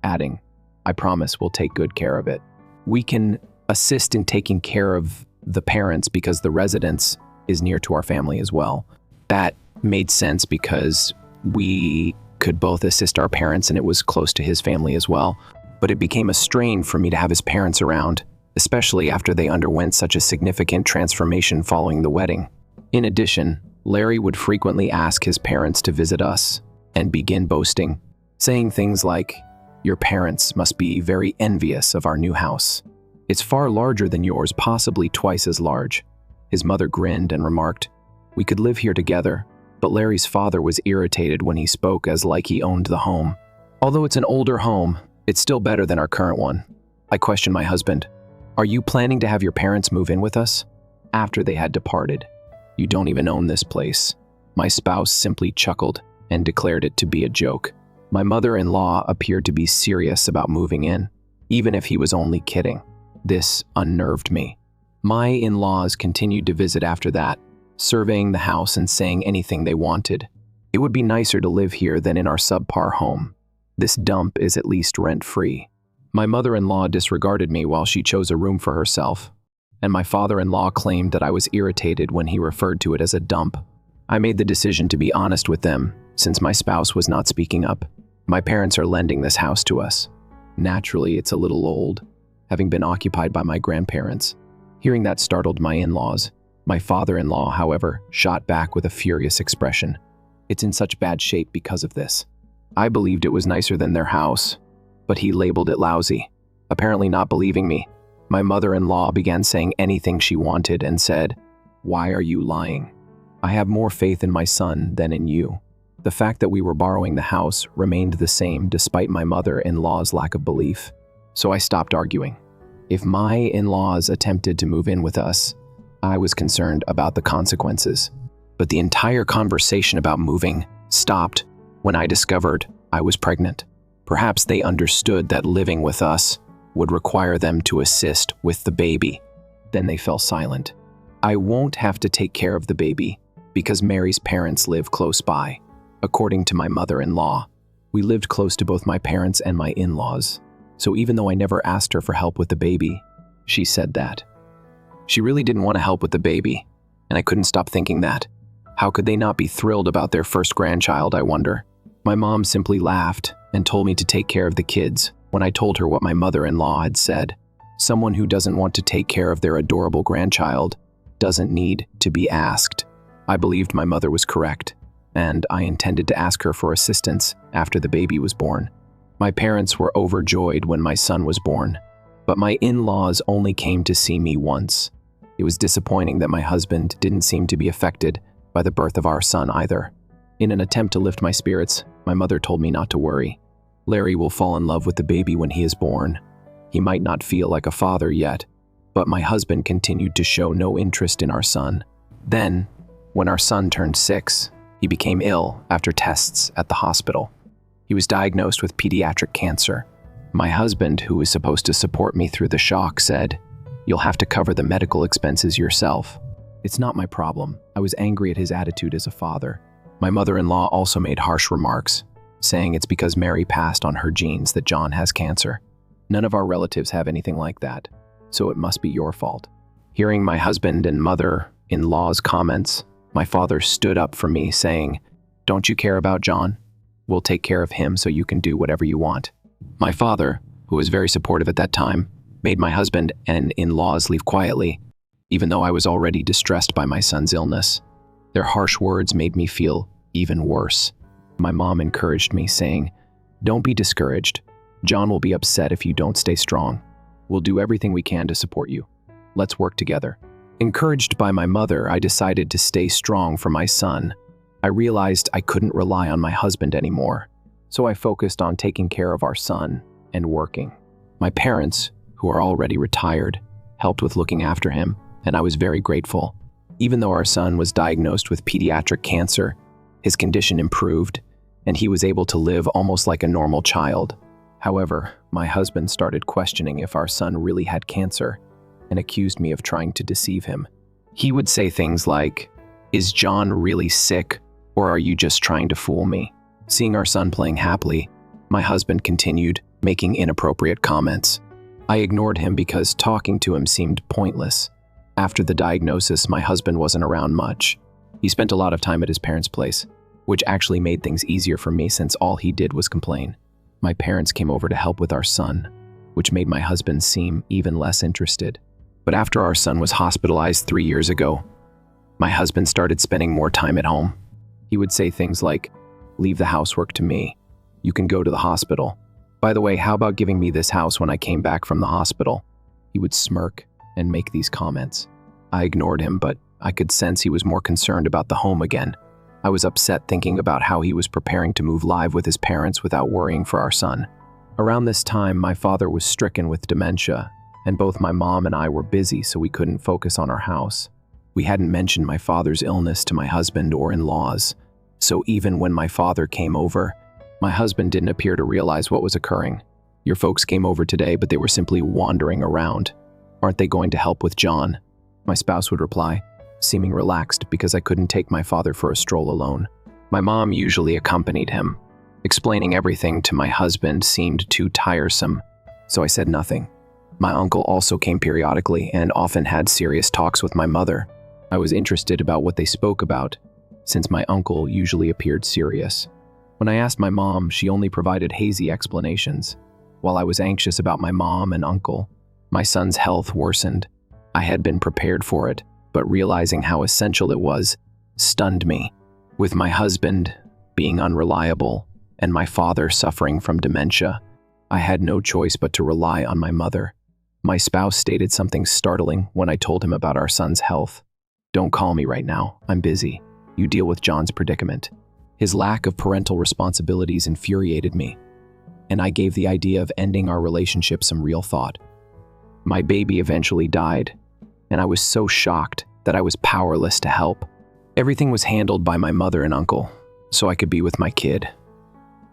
adding, "I promise we'll take good care of it. We can assist in taking care of the parents because the residence is near to our family as well." That made sense because we could both assist our parents and it was close to his family as well. But it became a strain for me to have his parents around, especially after they underwent such a significant transformation following the wedding. In addition, Larry would frequently ask his parents to visit us and begin boasting, saying things like, "Your parents must be very envious of our new house. It's far larger than yours, possibly twice as large." His mother grinned and remarked, "We could live here together," but Larry's father was irritated when he spoke as like he owned the home. "Although it's an older home, it's still better than our current one." I questioned my husband, "Are you planning to have your parents move in with us?" After they had departed, "You don't even own this place." My spouse simply chuckled and declared it to be a joke. My mother-in-law appeared to be serious about moving in, even if he was only kidding. This unnerved me. My in-laws continued to visit after that, surveying the house and saying anything they wanted. It would be nicer to live here than in our subpar home. This dump is at least rent-free. My mother-in-law disregarded me while she chose a room for herself, and my father-in-law claimed that I was irritated when he referred to it as a dump. I made the decision to be honest with them, since my spouse was not speaking up. My parents are lending this house to us. Naturally, it's a little old, having been occupied by my grandparents. Hearing that startled my in-laws. My father-in-law, however, shot back with a furious expression. "It's in such bad shape because of this." I believed it was nicer than their house, but he labeled it lousy. Apparently not believing me, my mother-in-law began saying anything she wanted and said, "Why are you lying? I have more faith in my son than in you." The fact that we were borrowing the house remained the same despite my mother-in-law's lack of belief, so I stopped arguing. If my in-laws attempted to move in with us, I was concerned about the consequences. But the entire conversation about moving stopped when I discovered I was pregnant. Perhaps they understood that living with us would require them to assist with the baby. Then they fell silent. I won't have to take care of the baby because Mary's parents live close by. According to my mother-in-law, we lived close to both my parents and my in-laws. So even though I never asked her for help with the baby, she said that. She really didn't want to help with the baby, and I couldn't stop thinking that. How could they not be thrilled about their first grandchild, I wonder? My mom simply laughed and told me to take care of the kids when I told her what my mother-in-law had said. Someone who doesn't want to take care of their adorable grandchild doesn't need to be asked. I believed my mother was correct, and I intended to ask her for assistance after the baby was born. My parents were overjoyed when my son was born, but my in-laws only came to see me once. It was disappointing that my husband didn't seem to be affected by the birth of our son either. In an attempt to lift my spirits, my mother told me not to worry. Larry will fall in love with the baby when he is born. He might not feel like a father yet, but my husband continued to show no interest in our son. Then, when our son turned 6, he became ill after tests at the hospital. He was diagnosed with pediatric cancer. My husband, who was supposed to support me through the shock, said, "You'll have to cover the medical expenses yourself." It's not my problem. I was angry at his attitude as a father. My mother-in-law also made harsh remarks, saying it's because Mary passed on her genes that John has cancer. None of our relatives have anything like that, so it must be your fault. Hearing my husband and mother-in-law's comments, my father stood up for me, saying, "Don't you care about John? We'll take care of him so you can do whatever you want." My father, who was very supportive at that time, made my husband and in-laws leave quietly, even though I was already distressed by my son's illness. Their harsh words made me feel even worse. My mom encouraged me, saying, "Don't be discouraged. John will be upset if you don't stay strong. We'll do everything we can to support you. Let's work together." Encouraged by my mother, I decided to stay strong for my son. I realized I couldn't rely on my husband anymore, so I focused on taking care of our son and working. My parents, who are already retired, helped with looking after him, and I was very grateful. Even though our son was diagnosed with pediatric cancer, his condition improved, and he was able to live almost like a normal child. However, my husband started questioning if our son really had cancer and accused me of trying to deceive him. He would say things like, "Is John really sick, or are you just trying to fool me?" Seeing our son playing happily, my husband continued making inappropriate comments. I ignored him because talking to him seemed pointless. After the diagnosis, my husband wasn't around much. He spent a lot of time at his parents' place, which actually made things easier for me since all he did was complain. My parents came over to help with our son, which made my husband seem even less interested. But after our son was hospitalized 3 years ago, my husband started spending more time at home. He would say things like, "Leave the housework to me. You can go to the hospital. By the way, how about giving me this house when I came back from the hospital?" He would smirk and make these comments. I ignored him, but I could sense he was more concerned about the home again. I was upset thinking about how he was preparing to move live with his parents without worrying for our son. Around this time, my father was stricken with dementia, and both my mom and I were busy, so we couldn't focus on our house. We hadn't mentioned my father's illness to my husband or in-laws, so even when my father came over, my husband didn't appear to realize what was occurring. "Your folks came over today, but they were simply wandering around. Aren't they going to help with John?" My spouse would reply, seeming relaxed because I couldn't take my father for a stroll alone. My mom usually accompanied him. Explaining everything to my husband seemed too tiresome, so I said nothing. My uncle also came periodically and often had serious talks with my mother. I was interested about what they spoke about, since my uncle usually appeared serious. When I asked my mom, she only provided hazy explanations. While I was anxious about my mom and uncle, my son's health worsened. I had been prepared for it, but realizing how essential it was stunned me. With my husband being unreliable and my father suffering from dementia, I had no choice but to rely on my mother. My spouse stated something startling when I told him about our son's health. "Don't call me right now. I'm busy. You deal with John's predicament." His lack of parental responsibilities infuriated me, and I gave the idea of ending our relationship some real thought. My baby eventually died, and I was so shocked that I was powerless to help. Everything was handled by my mother and uncle, so I could be with my kid.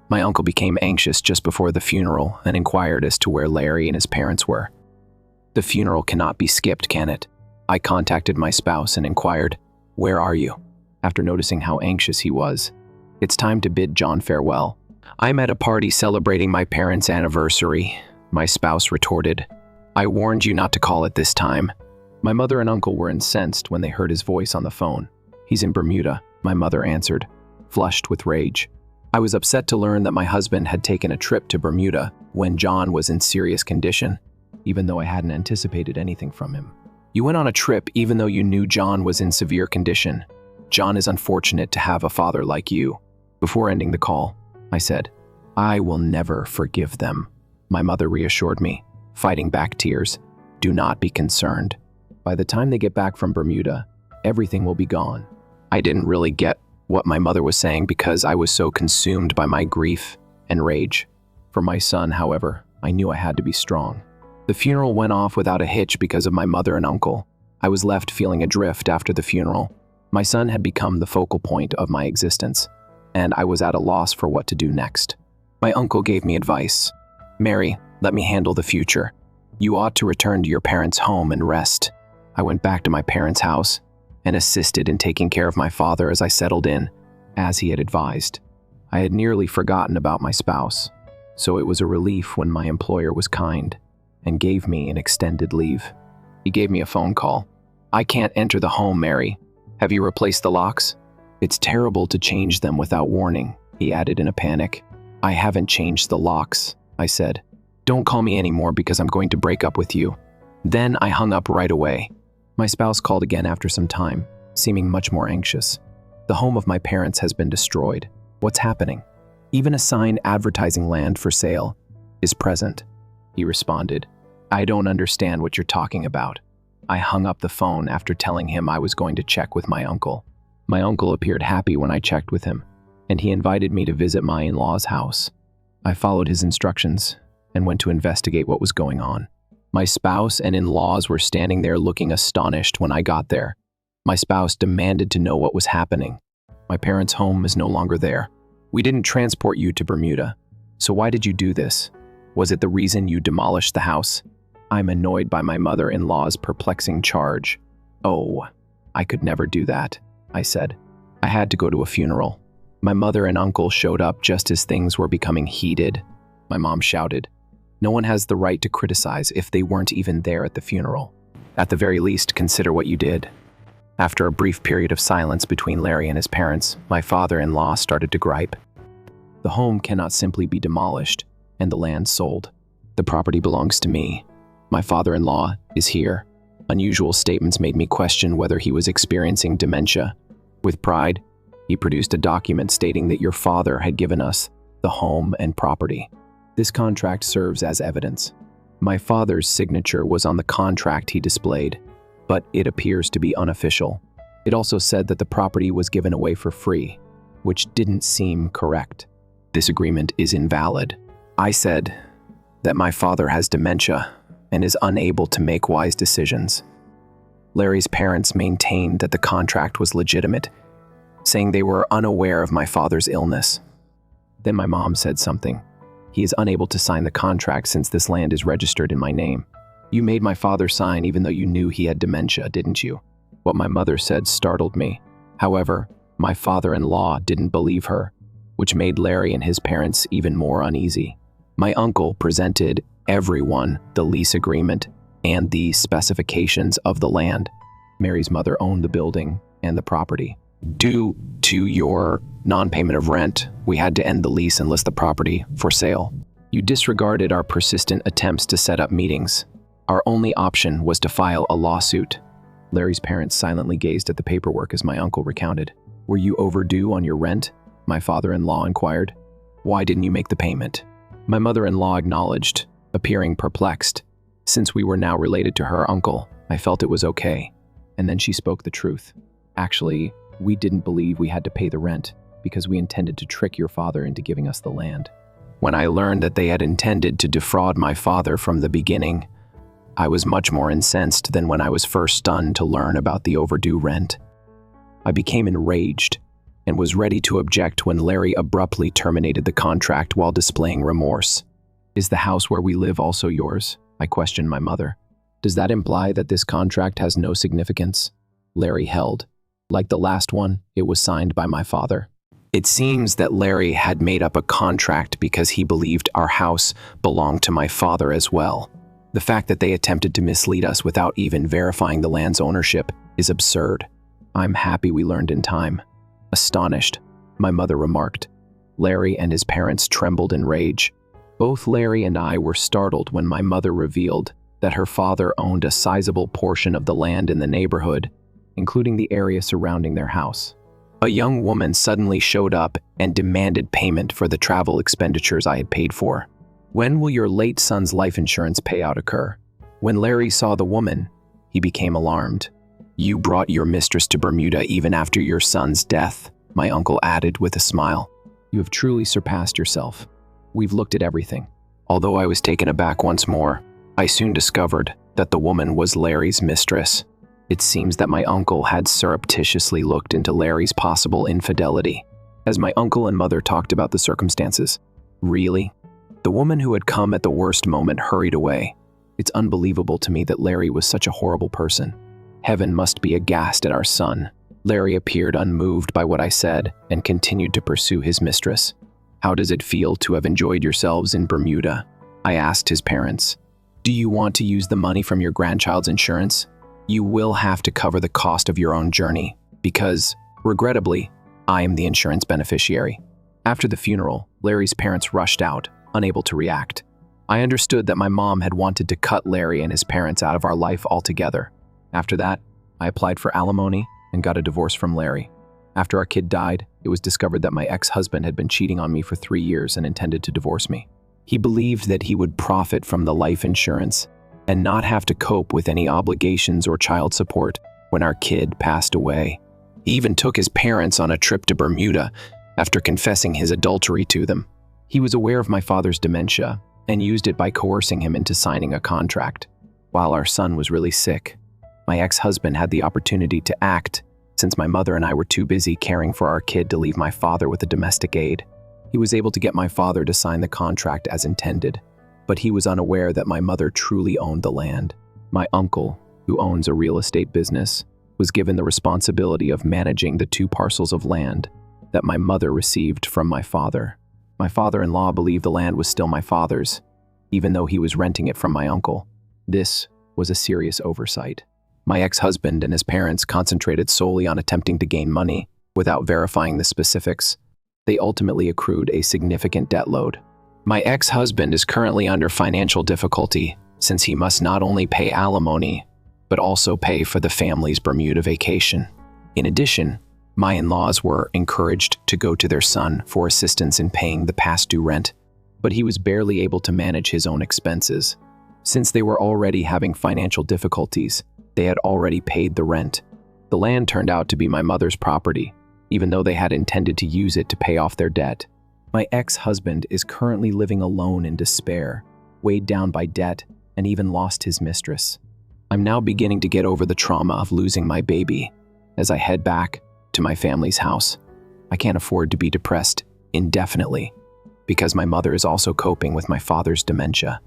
My uncle became anxious just before the funeral and inquired as to where Larry and his parents were. The funeral cannot be skipped, can it? I contacted my spouse and inquired, "Where are you?" After noticing how anxious he was. "It's time to bid John farewell. I'm at a party celebrating my parents' anniversary," my spouse retorted. "I warned you not to call at this time." My mother and uncle were incensed when they heard his voice on the phone. "He's in Bermuda," my mother answered, flushed with rage. I was upset to learn that my husband had taken a trip to Bermuda when John was in serious condition, even though I hadn't anticipated anything from him. "You went on a trip even though you knew John was in severe condition. John is unfortunate to have a father like you." Before ending the call, I said, "I will never forgive them." My mother reassured me, fighting back tears. "Do not be concerned. By the time they get back from Bermuda, everything will be gone." I didn't really get what my mother was saying because I was so consumed by my grief and rage. For my son, however, I knew I had to be strong. The funeral went off without a hitch because of my mother and uncle. I was left feeling adrift after the funeral. My son had become the focal point of my existence, and I was at a loss for what to do next. My uncle gave me advice. "Mary, let me handle the future. You ought to return to your parents' home and rest." I went back to my parents' house and assisted in taking care of my father as I settled in, as he had advised. I had nearly forgotten about my spouse, so it was a relief when my employer was kind and gave me an extended leave. He gave me a phone call. "I can't enter the home, Mary. Have you replaced the locks?" "It's terrible to change them without warning," he added in a panic. "I haven't changed the locks," I said. "Don't call me anymore because I'm going to break up with you." Then I hung up right away. My spouse called again after some time, seeming much more anxious. "The home of my parents has been destroyed. What's happening?" "Even a sign advertising land for sale is present," he responded. "I don't understand what you're talking about." I hung up the phone after telling him I was going to check with my uncle. My uncle appeared happy when I checked with him, and he invited me to visit my in-laws' house. I followed his instructions and went to investigate what was going on. My spouse and in-laws were standing there looking astonished when I got there. My spouse demanded to know what was happening. "My parents' home is no longer there. We didn't transport you to Bermuda. So why did you do this? Was it the reason you demolished the house?" I'm annoyed by my mother-in-law's perplexing charge. "Oh, I could never do that," I said. "I had to go to a funeral." My mother and uncle showed up just as things were becoming heated. My mom shouted, "No one has the right to criticize if they weren't even there at the funeral. At the very least, consider what you did." After a brief period of silence between Larry and his parents, my father-in-law started to gripe. "The home cannot simply be demolished and the land sold. The property belongs to me. My father-in-law is here." Unusual statements made me question whether he was experiencing dementia. With pride, he produced a document stating that your father had given us the home and property. This contract serves as evidence. My father's signature was on the contract he displayed, but it appears to be unofficial. It also said that the property was given away for free, which didn't seem correct. "This agreement is invalid." I said that my father has dementia and is unable to make wise decisions. Larry's parents maintained that the contract was legitimate, saying they were unaware of my father's illness. Then my mom said something. "He is unable to sign the contract since this land is registered in my name. You made my father sign even though you knew he had dementia, didn't you?" What my mother said startled me. However, my father-in-law didn't believe her, which made Larry and his parents even more uneasy. My uncle presented everyone the lease agreement and the specifications of the land. Mary's mother owned the building and the property. "Due to your non-payment of rent, we had to end the lease and list the property for sale. You disregarded our persistent attempts to set up meetings. Our only option was to file a lawsuit." Larry's parents silently gazed at the paperwork as my uncle recounted. "Were you overdue on your rent?" my father-in-law inquired. "Why didn't you make the payment?" My mother-in-law acknowledged, appearing perplexed. Since we were now related to her uncle, I felt it was okay. And then she spoke the truth. "Actually, we didn't believe we had to pay the rent because we intended to trick your father into giving us the land. When I learned that they had intended to defraud my father from the beginning, I was much more incensed than when I was first stunned to learn about the overdue rent. I became enraged and was ready to object when Larry abruptly terminated the contract while displaying remorse. "Is the house where we live also yours?" I questioned my mother. "Does that imply that this contract has no significance?" Larry held. Like the last one, it was signed by my father. It seems that Larry had made up a contract because he believed our house belonged to my father as well. The fact that they attempted to mislead us without even verifying the land's ownership is absurd. I'm happy we learned in time. Astonished, my mother remarked. Larry and his parents trembled in rage. Both Larry and I were startled when my mother revealed that her father owned a sizable portion of the land in the neighborhood, including the area surrounding their house. A young woman suddenly showed up and demanded payment for the travel expenditures I had paid for. "When will your late son's life insurance payout occur?" When Larry saw the woman, he became alarmed. "You brought your mistress to Bermuda even after your son's death," my uncle added with a smile. "You have truly surpassed yourself. We've looked at everything." Although I was taken aback once more, I soon discovered that the woman was Larry's mistress. It seems that my uncle had surreptitiously looked into Larry's possible infidelity. As my uncle and mother talked about the circumstances, "Really? The woman who had come at the worst moment hurried away. It's unbelievable to me that Larry was such a horrible person. Heaven must be aghast at our son." Larry appeared unmoved by what I said and continued to pursue his mistress. "How does it feel to have enjoyed yourselves in Bermuda?" I asked his parents. "Do you want to use the money from your grandchild's insurance? You will have to cover the cost of your own journey because, regrettably, I am the insurance beneficiary." After the funeral, Larry's parents rushed out, unable to react. I understood that my mom had wanted to cut Larry and his parents out of our life altogether. After that, I applied for alimony and got a divorce from Larry. After our kid died, it was discovered that my ex-husband had been cheating on me for 3 years and intended to divorce me. He believed that he would profit from the life insurance and not have to cope with any obligations or child support when our kid passed away. He even took his parents on a trip to Bermuda after confessing his adultery to them. He was aware of my father's dementia and used it by coercing him into signing a contract. While our son was really sick, my ex-husband had the opportunity to act since my mother and I were too busy caring for our kid to leave my father with a domestic aid. He was able to get my father to sign the contract as intended, but he was unaware that my mother truly owned the land. My uncle, who owns a real estate business, was given the responsibility of managing the 2 parcels of land that my mother received from my father. My father-in-law believed the land was still my father's, even though he was renting it from my uncle. This was a serious oversight. My ex-husband and his parents concentrated solely on attempting to gain money without verifying the specifics. They ultimately accrued a significant debt load. My ex-husband is currently under financial difficulty since he must not only pay alimony, but also pay for the family's Bermuda vacation. In addition, my in-laws were encouraged to go to their son for assistance in paying the past due rent, but he was barely able to manage his own expenses. Since they were already having financial difficulties, they had already paid the rent. The land turned out to be my mother's property, even though they had intended to use it to pay off their debt. My ex-husband is currently living alone in despair, weighed down by debt, and even lost his mistress. I'm now beginning to get over the trauma of losing my baby as I head back to my family's house. I can't afford to be depressed indefinitely because my mother is also coping with my father's dementia.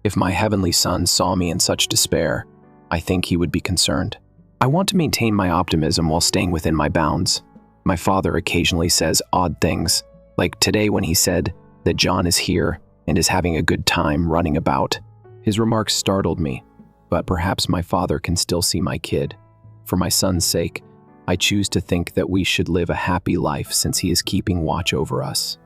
If my heavenly son saw me in such despair, I think he would be concerned. I want to maintain my optimism while staying within my bounds. My father occasionally says odd things, like today when he said that John is here and is having a good time running about. His remarks startled me, but perhaps my father can still see my kid. For my son's sake, I choose to think that we should live a happy life since he is keeping watch over us.